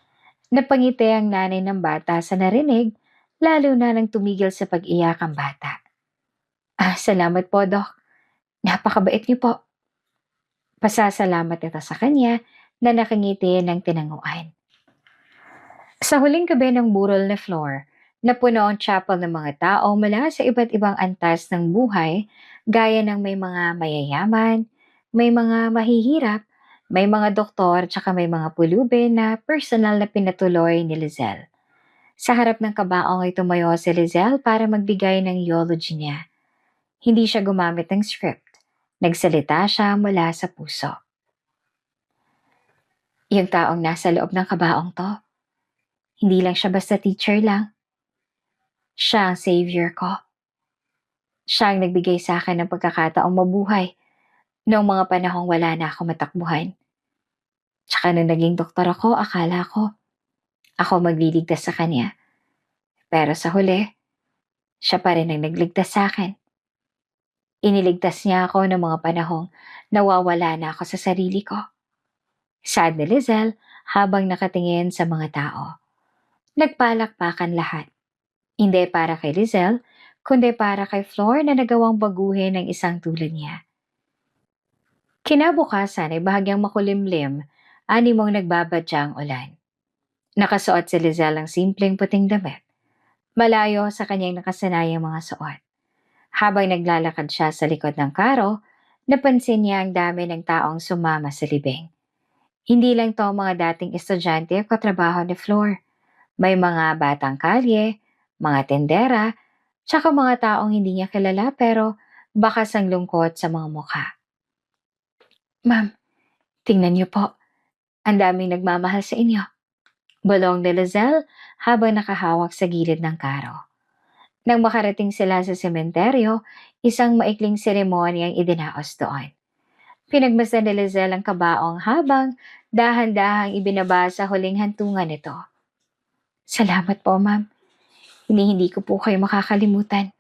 Napangiti ang nanay ng bata sa narinig, lalo na nang tumigil sa pag-iyak ang bata. Salamat po, Doc. Napakabait niyo po. Pasasalamat ito sa kanya na nakangiti ng tinanguan. Sa huling gabi ng burol na Flor, napuno ang chapel ng mga tao mula sa iba't ibang antas ng buhay, gaya ng may mga mayayaman, may mga mahihirap, may mga doktor, tsaka may mga pulube na personal na pinatuloy ni Lizelle. Sa harap ng kabaong ay tumayo si Lizelle para magbigay ng eulogy niya. Hindi siya gumamit ng script. Nagsalita siya mula sa puso. Yung taong nasa loob ng kabaong to, hindi lang siya basta teacher lang. Siya ang savior ko. Siya ang nagbigay sa akin ng pagkakataong mabuhay noong mga panahong wala na ako matakbuhan. Tsaka nung naging doktor ako, akala ko ako magliligtas sa kanya. Pero sa huli, siya pa rin ang nagligtas sa akin. Iniligtas niya ako ng mga panahong nawawala na ako sa sarili ko. Sad ni Lizelle habang nakatingin sa mga tao. Nagpalakpakan lahat. Hindi para kay Lizelle, kundi para kay Flor na nagawang baguhin ng isang tulad niya. Kinabukasan ay bahagyang makulimlim, animong nagbabadya ang ulan. Nakasuot si Lizelle ang simpleng puting damit. Malayo sa kanyang nakasanayang mga suot. Habang naglalakad siya sa likod ng karo, napansin niya ang dami ng taong sumama sa libing. Hindi lang to mga dating estudyante o katrabaho ni Flor. May mga batang kalye, mga tendera, tsaka mga taong hindi niya kilala pero bakas ang lungkot sa mga mukha. Ma'am, tingnan niyo po. Ang daming nagmamahal sa inyo. Bulong ni Lizelle habang nakahawak sa gilid ng karo. Nang makarating sila sa sementeryo, isang maikling seremonya ang idinaos doon. Pinagmasdan ni Lizelle ang kabaong habang dahan-dahang ibinaba sa huling hantungan nito. Salamat po, ma'am. Hindi ko po kayo makakalimutan.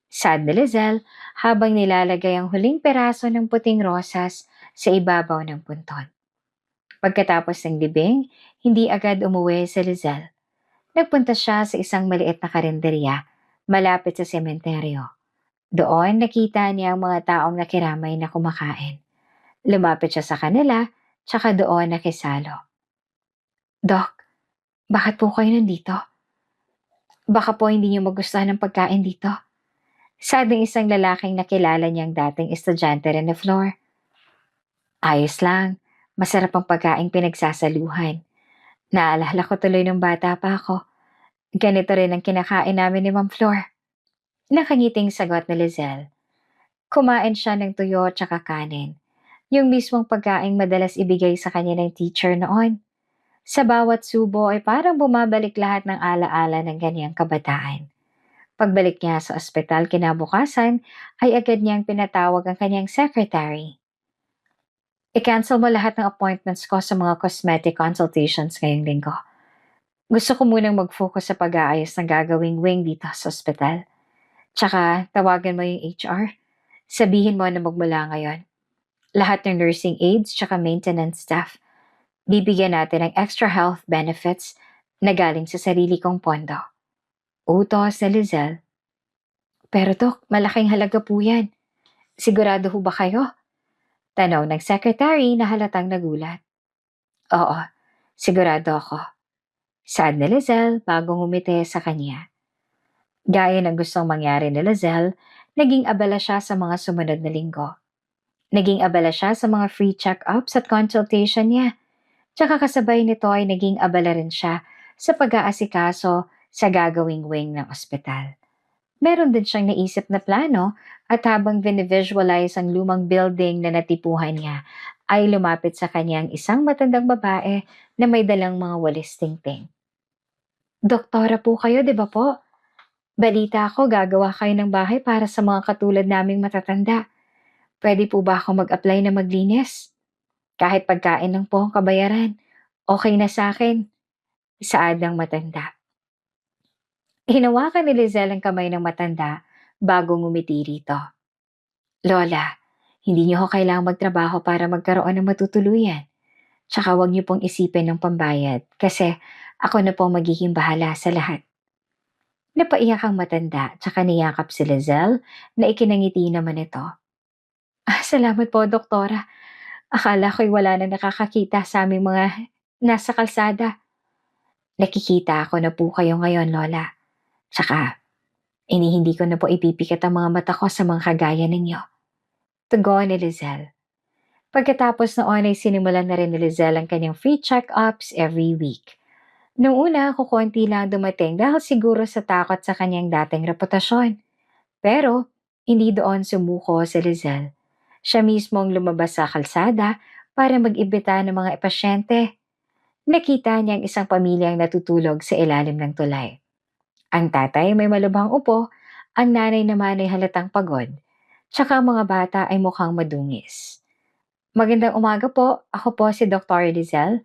Sad ni Lizelle habang nilalagay ang huling peraso ng puting rosas sa ibabaw ng punton. Pagkatapos ng libing, hindi agad umuwi si Lizelle. Nagpunta siya sa isang maliit na karinderya malapit sa sementeryo. Doon nakita niya ang mga taong nakiramay na kumakain. Lumapit siya sa kanila, tsaka doon nakisalo. Doc, bakit po kayo nandito? Baka po hindi niyo magustuhan ng pagkain dito. Sabi ng isang lalaking nakilala niyang dating estudyante rin na Flor. Ayos lang, masarap ang pagkain pinagsasaluhan. Naalala ko tuloy nung bata pa ako. Ganito rin ang kinakain namin ni Ma'am Flor. Nakangiting sagot ni Lizelle. Kumain siya ng tuyo at saka kanin. Yung mismong pagkain madalas ibigay sa kanya ng teacher noon. Sa bawat subo ay parang bumabalik lahat ng alaala ng ganyang kabataan. Pagbalik niya sa ospital kinabukasan, ay agad niyang pinatawag ang kanyang secretary. I-cancel mo lahat ng appointments ko sa mga cosmetic consultations ngayong linggo. Gusto ko munang mag-focus sa pag-aayos ng gagawing wing dito sa ospital. Tsaka, tawagan mo yung HR. Sabihin mo na magmula ngayon. Lahat ng nursing aides tsaka maintenance staff, bibigyan natin ng extra health benefits na galing sa sarili kong pondo. Utos na Lizelle. Pero Dok, malaking halaga po yan. Sigurado ho ba kayo? Tanong ng secretary na halatang nagulat. Oo, sigurado ako. Saad ni Lizelle bagong umite sa kanya. Gaya ng gustong mangyari ni Lizelle, naging abala siya sa mga sumunod na linggo. Naging abala siya sa mga free check-ups at consultation niya. Tsaka kasabay nito ay naging abala rin siya sa pag-aasikaso sa gagawing wing ng ospital. Meron din siyang naisip na plano at habang visualize ang lumang building na natipuhan niya, ay lumapit sa kanyang isang matandang babae na may dalang mga walis tingting. Doktora po kayo, di ba po? Balita ko, gagawa kayo ng bahay para sa mga katulad naming matatanda. Pwede po ba ako mag-apply na maglinis? Kahit pagkain lang po ang kabayaran. Okay na sa akin. Saad ng matanda. Hinawakan ni Lizelle ang kamay ng matanda bago ngumiti rito. Lola, hindi niyo ho kailangang magtrabaho para magkaroon ng matutuluyan. Tsaka huwag niyo pong isipin ng pambayad kasi ako na po magiging bahala sa lahat. Napaiyak ang matanda tsaka niyakap si Lizelle na ikinangiti naman ito. Salamat po, Doktora. Akala ko'y wala na nakakakita sa aming mga nasa kalsada. Nakikita ako na po kayo ngayon, Lola. Tsaka, hindi ko na po ipipikit ang mga mata ko sa mga kagaya ninyo. Tugon ni Lizelle. Pagkatapos noon ay sinimulan na rin ni Lizelle ang kanyang free check-ups every week. Noong una, kukunti lang dumating dahil siguro sa takot sa kanyang dating reputasyon. Pero, hindi doon sumuko si Lizelle. Siya mismo ang lumabas sa kalsada para mag-imbita ng mga pasyente. Nakita niya ang isang pamilyang natutulog sa ilalim ng tulay. Ang tatay may malubhang upo, ang nanay naman ay halatang pagod, tsaka ang mga bata ay mukhang madungis. Magandang umaga po, ako po si Dr. Lizelle.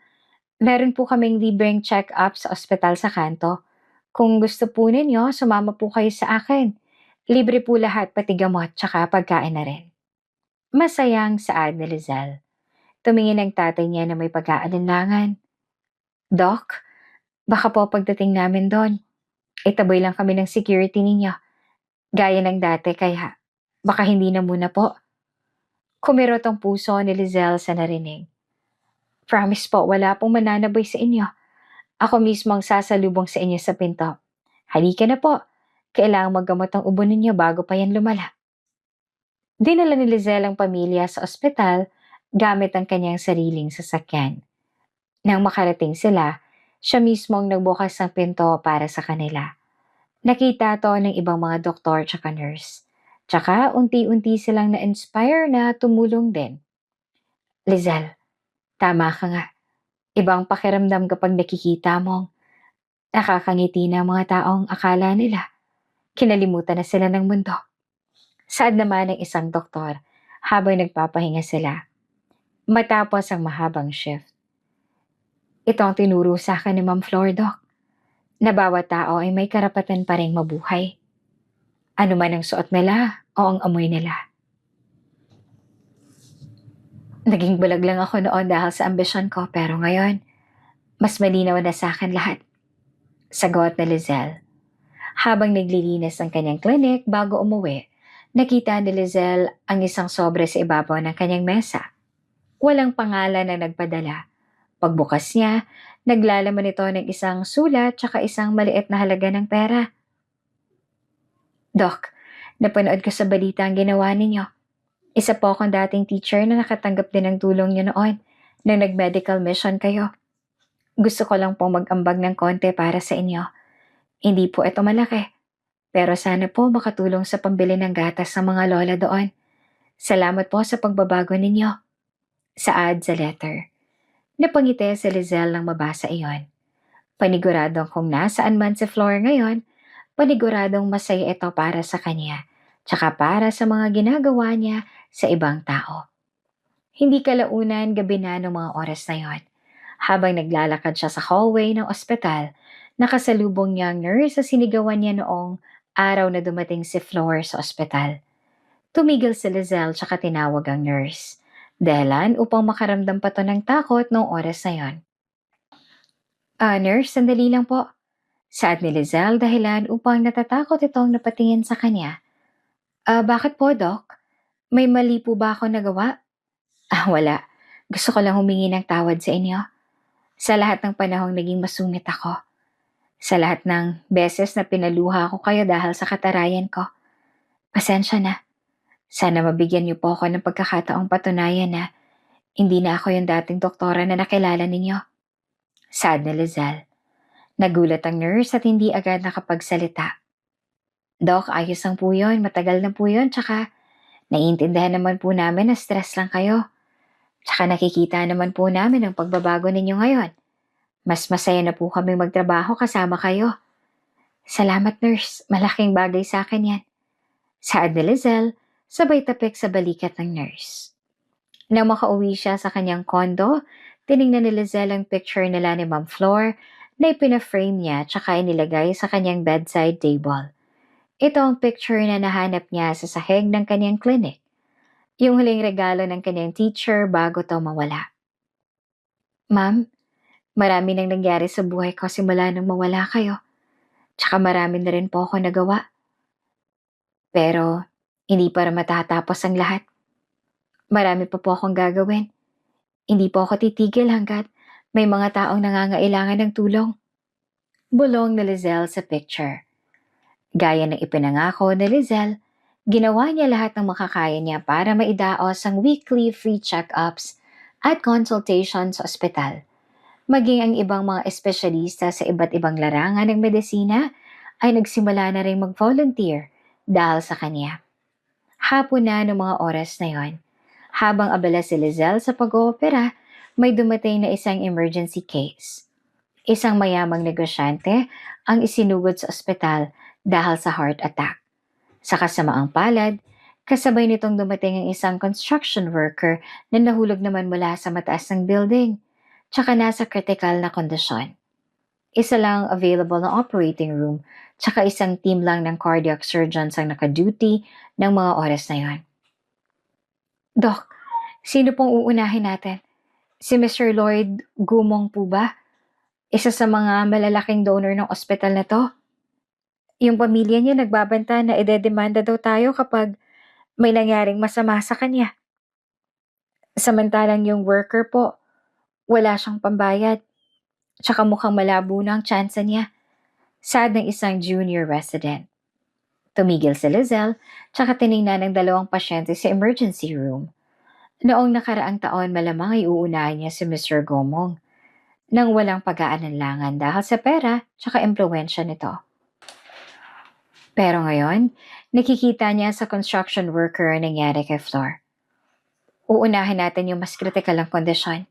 Meron po kaming libreng check-up sa ospital sa kanto. Kung gusto po ninyo, sumama po kayo sa akin. Libre po lahat pati gamot tsaka pagkain na rin. Masayang saad ni Lizelle. Tumingin ang tatay niya na may pag-aalinlangan. Doc, baka po pagdating namin doon, itaboy lang kami ng security ninyo. Gaya ng dati kaya baka hindi na muna po. Kumirot ang puso ni Lizelle sa narinig. Promise po, wala pong mananaboy sa inyo. Ako mismo ang sasalubong sa inyo sa pinto. Halika na po. Kailangang maggamot ang ubo ninyo bago pa yan lumala. Dinala ni Lizelle ang pamilya sa ospital gamit ang kanyang sariling sasakyan. Nang makarating sila, siya mismo ang nagbukas ng pinto para sa kanila. Nakita to ng ibang mga doktor tsaka nurse. Tsaka unti-unti silang na-inspire na tumulong din. Lizelle, tama ka nga. Ibang pakiramdam kapag nakikita mong nakakangiti na ang mga taong akala nila kinalimutan na sila ng mundo. Saad naman ng isang doktor habang nagpapahinga sila. Matapos ang mahabang shift. Ito ang tinuro sa akin ni Ma'am Flor, Doc, na bawat tao ay may karapatan pa rin mabuhay. Ano man ang suot nila o ang amoy nila. Naging bulag lang ako noon dahil sa ambisyon ko pero ngayon, mas malinaw na sa akin lahat. Sagot ni Lizelle. Habang naglilinis ng kanyang clinic bago umuwi, nakita ni Lizelle ang isang sobre sa ibabaw ng kanyang mesa. Walang pangalan na nagpadala. Pagbukas niya, naglalaman ito ng isang sulat tsaka isang maliit na halaga ng pera. Doc, napanood ko sa balita ang ginawa ninyo. Isa po akong dating teacher na nakatanggap din ng tulong niyo noon nang nag-medical mission kayo. Gusto ko lang pong mag-ambag ng konti para sa inyo. Hindi po ito malaki, pero sana po makatulong sa pambili ng gatas sa mga lola doon. Salamat po sa pagbabago ninyo. Saad sa letter. Napangiti si Lizelle nang mabasa iyon. Paniguradong kung nasaan man si Flor ngayon, paniguradong masaya ito para sa kanya, tsaka para sa mga ginagawa niya sa ibang tao. Hindi kalaunan gabi na ng mga oras na yon. Habang naglalakad siya sa hallway ng ospital, nakasalubong niya ang nurse sa sinigawan niya noong araw na dumating si Flor sa ospital. Tumigil si Lizelle tsaka tinawag ang nurse. Dahilan upang makaramdam pa to ng takot noong oras na yon. Nurse, sandali lang po. Saad ni Lizelle dahilan upang natatakot itong napatingin sa kanya. Bakit po, Doc? May mali po ba ako nagawa? Wala. Gusto ko lang humingi ng tawad sa inyo. Sa lahat ng panahong naging masungit ako. Sa lahat ng beses na pinaluha ko kayo dahil sa katarayan ko. Pasensya na. Sana mabigyan niyo po ako ng pagkakataong patunayan na hindi na ako yung dating doktora na nakilala ninyo. Sad na Lizelle. Nagulat ang nurse at hindi agad nakapagsalita. Doc, ayos lang po yun. Matagal na po yun. Tsaka, naiintindihan naman po namin na stress lang kayo. Tsaka nakikita naman po namin ang pagbabago ninyo ngayon. Mas masaya na po kami magtrabaho kasama kayo. Salamat, nurse. Malaking bagay sa akin yan. Saad ni Lizelle, sabay tapik sa balikat ng nurse. Nang makauwi siya sa kanyang kondo, tiningnan ni Lizelle ang picture nila ni Ma'am Flor na ipina-frame niya tsaka inilagay sa kanyang bedside table. Ito ang picture na nahanap niya sa sahig ng kanyang clinic. Yung huling regalo ng kanyang teacher bago to mawala. Ma'am, marami nang nangyari sa buhay ko simula nang mawala kayo. Tsaka marami na rin po ako nagawa. Pero, hindi para matatapos ang lahat. Marami pa po akong gagawin. Hindi po ako titigil hanggat may mga taong nangangailangan ng tulong. Bulong ni Lizelle sa picture. Gaya ng ipinangako ni Lizelle, ginawa niya lahat ng makakaya niya para maidaos ang weekly free check-ups at consultation sa ospital. Maging ang ibang mga espesyalista sa iba't ibang larangan ng medisina ay nagsimula na rin mag-volunteer dahil sa kanya. Hapon na ng mga oras na yon. Habang abala si Lizelle sa pag-oopera, may dumating na isang emergency case. Isang mayamang negosyante ang isinugod sa ospital dahil sa heart attack. Sa kasamaang palad, kasabay nitong dumating ang isang construction worker na nahulog naman mula sa mataas ng building, tsaka nasa critical na kondisyon. Isa lang available na operating room, tsaka isang team lang ng cardiac surgeons ang naka-duty ng mga oras na yon. Doc, sino pong uunahin natin? Si Mr. Lloyd Gumong po ba? Isa sa mga malalaking donor ng ospital na to? Yung pamilya niya nagbabanta na idedemanda daw tayo kapag may nangyaring masama sa kanya. Samantalang yung worker po, wala siyang pambayad. Tsaka mukhang malabo na ang tsansa niya. Sad ng isang junior resident. Tumigil si Lizelle, tsaka tiningnan ng dalawang pasyente sa emergency room. Noong nakaraang taon malamang ay uunahin niya si Mr. Gomong nang walang pag-aalanlangan dahil sa pera tsaka impluwensya nito. Pero ngayon, nakikita niya sa construction worker ang nangyari kay Flor. Uunahin natin yung mas critical ang kondisyon.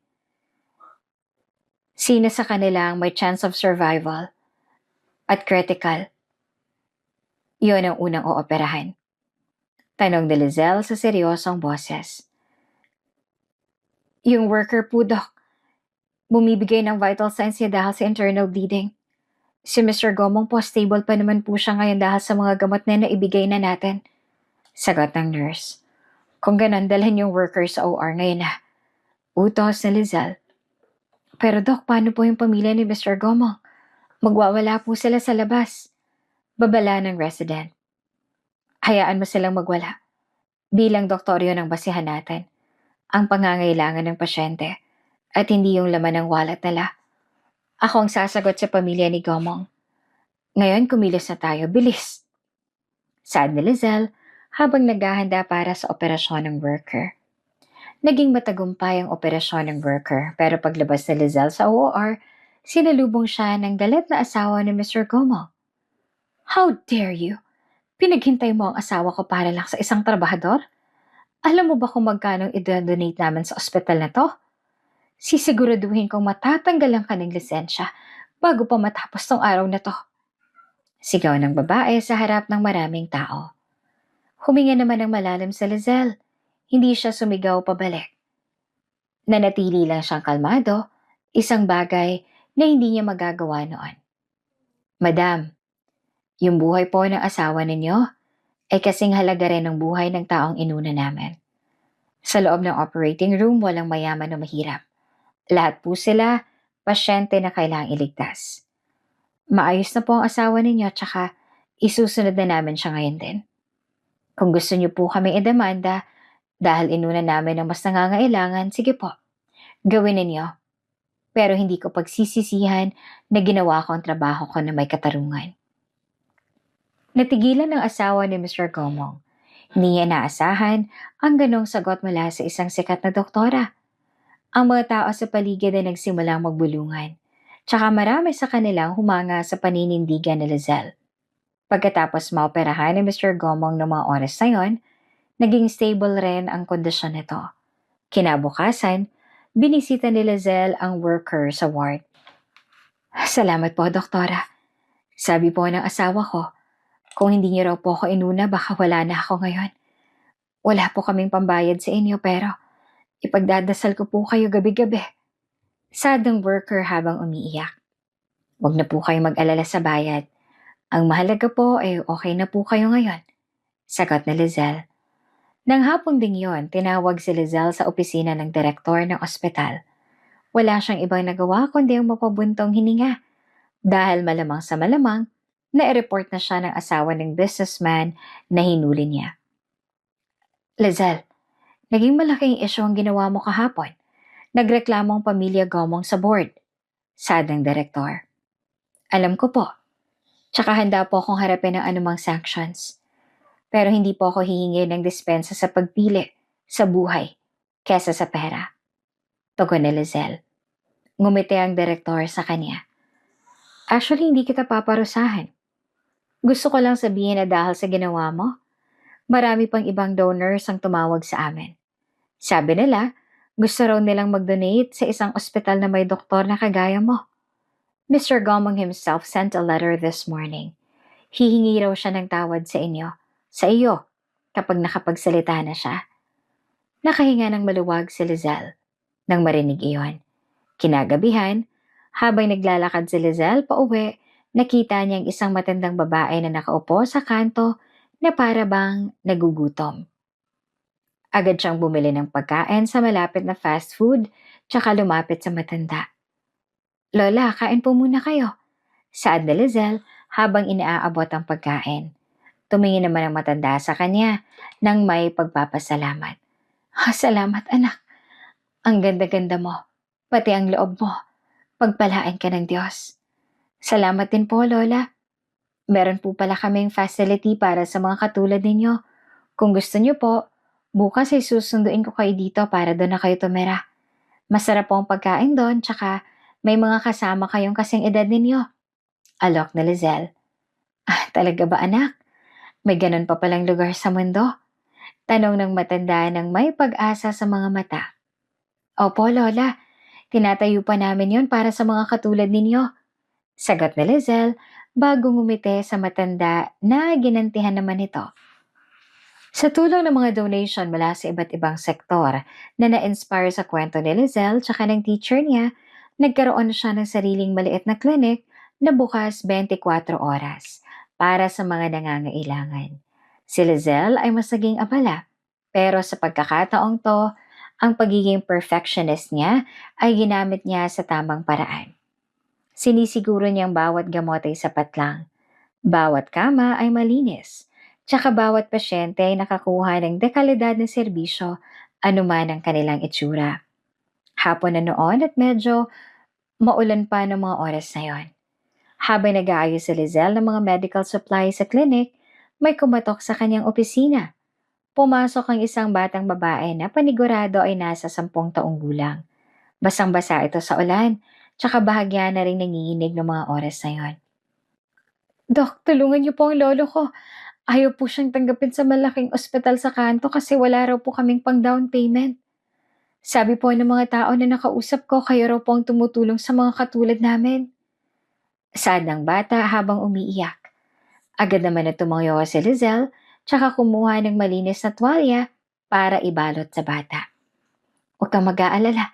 Sino sa kanila ang may chance of survival at critical? Yun ang unang ooperahan. Tanong ni Lizelle sa seryosong boses. Yung worker po, Doc. Bumibigay ng vital signs niya dahil sa internal bleeding. Si Mr. Gomong po, stable pa naman po siya ngayon dahil sa mga gamot na ibigay na natin. Sagot ng nurse. Kung ganon, dalhin yung worker sa OR ngayon na. Utos ni Lizelle. Pero Doc, paano po yung pamilya ni Mr. Gomong? Magwawala po sila sa labas. Babala ng resident. Hayaan mo silang magwala. Bilang doktor yun ang basihan natin. Ang pangangailangan ng pasyente at hindi yung laman ng wallet nila. Ako ang sasagot sa pamilya ni Gomong. Ngayon kumilos na tayo, bilis. Saad ni Lizelle habang naghahanda para sa operasyon ng worker. Naging matagumpay ang operasyon ng worker pero paglabas ni Lizelle sa OR, sinalubong siya ng galit na asawa ni Mr. Gomong. How dare you? Pinaghintay mo ang asawa ko para lang sa isang trabahador? Alam mo ba kung magkano i-donate namin sa ospital na to? Sisiguraduhin kong matatanggalan ka ng lisensya bago pa matapos tong araw na to. Sigaw ng babae sa harap ng maraming tao. Huminga naman ng malalim sa Lizelle. Hindi siya sumigaw pabalik. Nanatili lang siyang kalmado, isang bagay na hindi niya magagawa noon. Madam, yung buhay po ng asawa ninyo ay kasing halaga rin ng buhay ng taong inuna namin. Sa loob ng operating room, walang mayaman o mahirap. Lahat po sila, pasyente na kailangang iligtas. Maayos na po ang asawa ninyo tsaka isusunod na namin siya ngayon din. Kung gusto niyo po kami idemanda dahil inuna namin ang mas nangangailangan, sige po, gawin ninyo. Pero hindi ko pagsisisihan na ginawa ko ang trabaho ko na may katarungan. Natigilan ng asawa ni Mr. Gomong. Hindi niya naasahan ang ganong sagot mula sa isang sikat na doktora. Ang mga tao sa paligid ay nagsimulang magbulungan. Tsaka marami sa kanilang humanga sa paninindigan ni Lizelle. Pagkatapos maoperahan ni Mr. Gomong ng mga oras na yon, naging stable rin ang kondisyon nito. Kinabukasan, binisita ni Lizelle ang worker sa ward. Salamat po, doktora. Sabi po ng asawa ko, kung hindi niyo raw po ako inuna, baka wala na ako ngayon. Wala po kaming pambayad sa inyo pero ipagdadasal ko po kayo gabi-gabi. Sadang worker habang umiiyak. Huwag na po kayo mag-alala sa bayad. Ang mahalaga po ay okay na po kayo ngayon. Sagot ni Lizelle. Nang hapon ding yon, tinawag si Lizelle sa opisina ng direktor ng ospital. Wala siyang ibang nagawa kundi ang mapabuntong hininga. Dahil malamang sa malamang, na-report na siya ng asawa ng businessman na hinuli niya. Lizelle, naging malaking isyu ang ginawa mo kahapon. Nagreklamo ang pamilya Gomong sa board. Sadang direktor. Alam ko po. Tsaka handa po akong harapin ng anumang sanctions. Pero hindi po ako hihingi ng dispensa sa pagpili, sa buhay, kesa sa pera. Tugon ni Lizelle. Ngumiti ang direktor sa kanya. Actually, hindi kita paparusahan. Gusto ko lang sabihin na dahil sa ginawa mo, marami pang ibang donors ang tumawag sa amin. Sabi nila, gusto raw nilang mag-donate sa isang ospital na may doktor na kagaya mo. Mr. Gomong himself sent a letter this morning. Hihingi raw siya ng tawad sa iyo, kapag nakapagsalita na siya. Nakahinga ng maluwag si Lizelle. Nang marinig iyon, kinagabihan, habang naglalakad si Lizelle pauwi, nakita niya ang isang matandang babae na nakaupo sa kanto na para bang nagugutom. Agad siyang bumili ng pagkain sa malapit na fast food tsaka lumapit sa matanda. Lola, kain po muna kayo. Saad ni Lizelle habang inaabot ang pagkain. Tumingin naman ang matanda sa kanya nang may pagpapasalamat. Salamat anak. Ang ganda-ganda mo. Pati ang loob mo. Pagpalain ka ng Diyos. Salamat din po, Lola. Meron po pala kaming facility para sa mga katulad ninyo. Kung gusto niyo po, bukas ay susunduin ko kayo dito para doon na kayo tumira. Masarap po ang pagkain doon, tsaka may mga kasama kayong kasing edad ninyo. Alok na Lizelle. Talaga ba anak? May ganun pa palang lugar sa mundo? Tanong ng matanda ng may pag-asa sa mga mata. Opo, Lola. Tinatayo pa namin yon para sa mga katulad ninyo. Sagot ni Lizelle bago ngumiti sa matanda na ginantihan naman ito. Sa tulong ng mga donation mula sa iba't ibang sektor na na-inspire sa kwento ni Lizelle tsaka ng teacher niya, nagkaroon siya ng sariling maliit na clinic na bukas 24 oras para sa mga nangangailangan. Si Lizelle ay mas naging abala, pero sa pagkakataong to, ang pagiging perfectionist niya ay ginamit niya sa tamang paraan. Sinisiguro niyang bawat gamot ay sapat lang, bawat kama ay malinis, tsaka bawat pasyente ay nakakuha ng dekalidad na serbisyo anuman ang kanilang itsura. Hapon na noon at medyo maulan pa ng mga oras na yon. Habang nag-aayos si Lizelle ng mga medical supplies sa clinic, may kumatok sa kanyang opisina. Pumasok ang isang batang babae na panigurado ay nasa 10 taong gulang. Basang-basa ito sa ulan, tsaka bahagya na rin nanginginig ng mga oras na yon. Dok, tulungan niyo po ang lolo ko. Ayaw po siyang tanggapin sa malaking ospital sa kanto kasi wala raw po kaming pang down payment. Sabi po ng mga tao na nakausap ko, kayo raw po ang tumutulong sa mga katulad namin. Saad ng bata habang umiiyak. Agad naman na tumayo si Lizelle, tsaka kumuha ng malinis na tuwalya para ibalot sa bata. Huwag kang mag-aalala.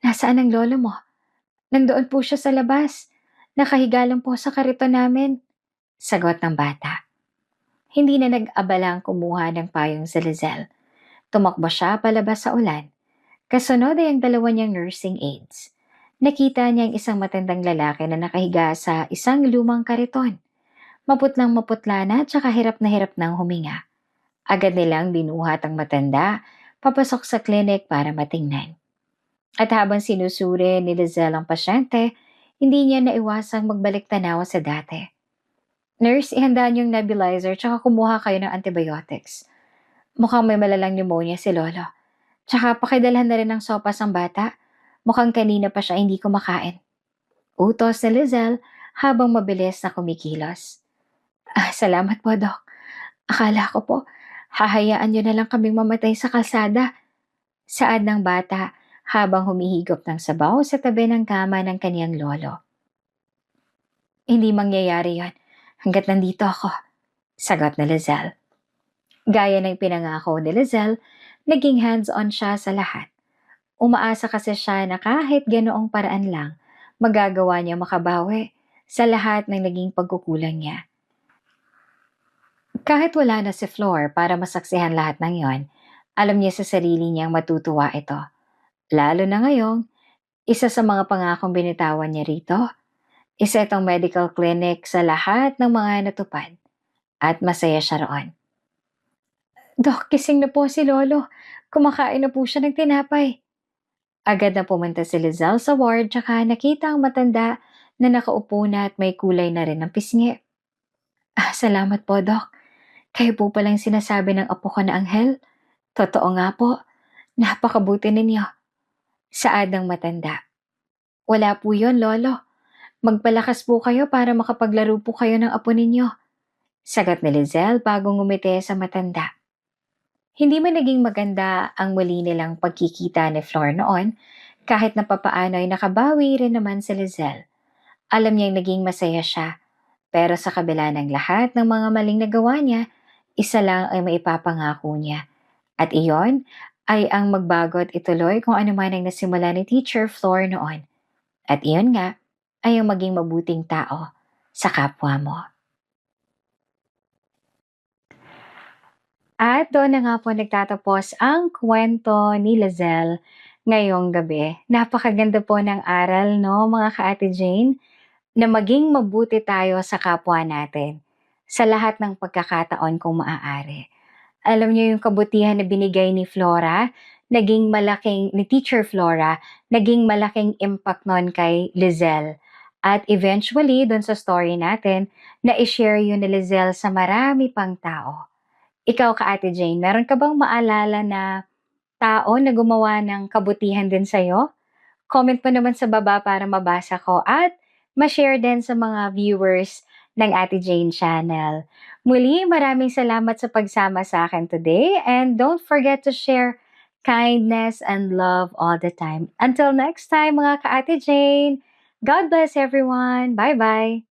Nasaan ang lolo mo? Nandoon po siya sa labas. Nakahiga lang po sa kariton namin. Sagot ng bata. Hindi na nag-abala ang kumuha ng payong si Lizelle. Tumakbo siya palabas sa ulan. Kasunod ay ang dalawa niyang nursing aides. Nakita niya ang isang matandang lalaki na nakahiga sa isang lumang kariton. Maputlang maputla na tsaka hirap na hirap ng huminga. Agad nilang binuhat ang matanda, papasok sa klinik para matingnan. At habang sinusuri ni Lizelle ang pasyente, hindi niya naiwasang magbalik tanawa sa dati. Nurse, ihanda niyong nebulizer tsaka kumuha kayo ng antibiotics. Mukhang may malalang pneumonia si Lolo. Tsaka pakidalhan na rin ng sopas ang bata. Mukhang kanina pa siya hindi kumakain. Utos ni Lizelle habang mabilis na kumikilos. Salamat po, Doc. Akala ko po, hahayaan niyo na lang kaming mamatay sa kalsada. Saad ng bata habang humihigop ng sabaw sa tabi ng kama ng kaniyang lolo. Hindi mangyayari yon hanggat nandito ako, sagot ni Lizelle. Gaya ng pinangako ni Lizelle, naging hands-on siya sa lahat. Umaasa kasi siya na kahit ganoong paraan lang, magagawa niya makabawi sa lahat ng naging pagkukulang niya. Kahit wala na si Flor para masaksihan lahat ng yon, alam niya sa sarili niyang matutuwa ito. Lalo na ngayong, isa sa mga pangakong binitawan niya rito, isa itong medical clinic sa lahat ng mga natupad. At masaya siya roon. Dok, kising na po si Lolo. Kumakain na po siya ng tinapay. Agad na pumunta si Lizelle sa ward tsaka nakita ang matanda na nakaupo na at may kulay na rin ng pisngi. Salamat po, Dok. Kayo po palang sinasabi ng apo ko na anghel. Totoo nga po. Napakabuti ninyo. Saad ng matanda. Wala po yun, Lolo. Magpalakas po kayo para makapaglaro po kayo ng apo ninyo. Sagot ni Lizelle bago ngumiti sa matanda. Hindi man naging maganda ang muli nilang pagkikita ni Flor noon, kahit na papaano ay nakabawi rin naman si Lizelle. Alam niyang naging masaya siya, pero sa kabila ng lahat ng mga maling nagawa niya, isa lang ay maipapangako niya. At iyon ay ang magbago at ituloy kung ano man ang nasimula ni Teacher Flor noon. At iyon nga ay ang maging mabuting tao sa kapwa mo. At doon na nga po nagtatapos ang kwento ni Lizelle ngayong gabi. Napakaganda po ng aral, no, mga ka-Ate Jane, na maging mabuti tayo sa kapwa natin sa lahat ng pagkakataon kung maaari. Alam niyo yung kabutihan na binigay ni Flora, ni Teacher Flora, naging malaking impact nun kay Lizelle. At eventually, doon sa story natin, na-share yun ni Lizelle sa marami pang tao. Ikaw ka Ate Jane, meron ka bang maalala na tao na gumawa ng kabutihan din sa'yo? Comment mo naman sa baba para mabasa ko at ma-share din sa mga viewers ng Ate Jane channel. Muli, maraming salamat sa pagsama sa akin today and don't forget to share kindness and love all the time. Until next time mga ka-Ate Jane, God bless everyone. Bye-bye!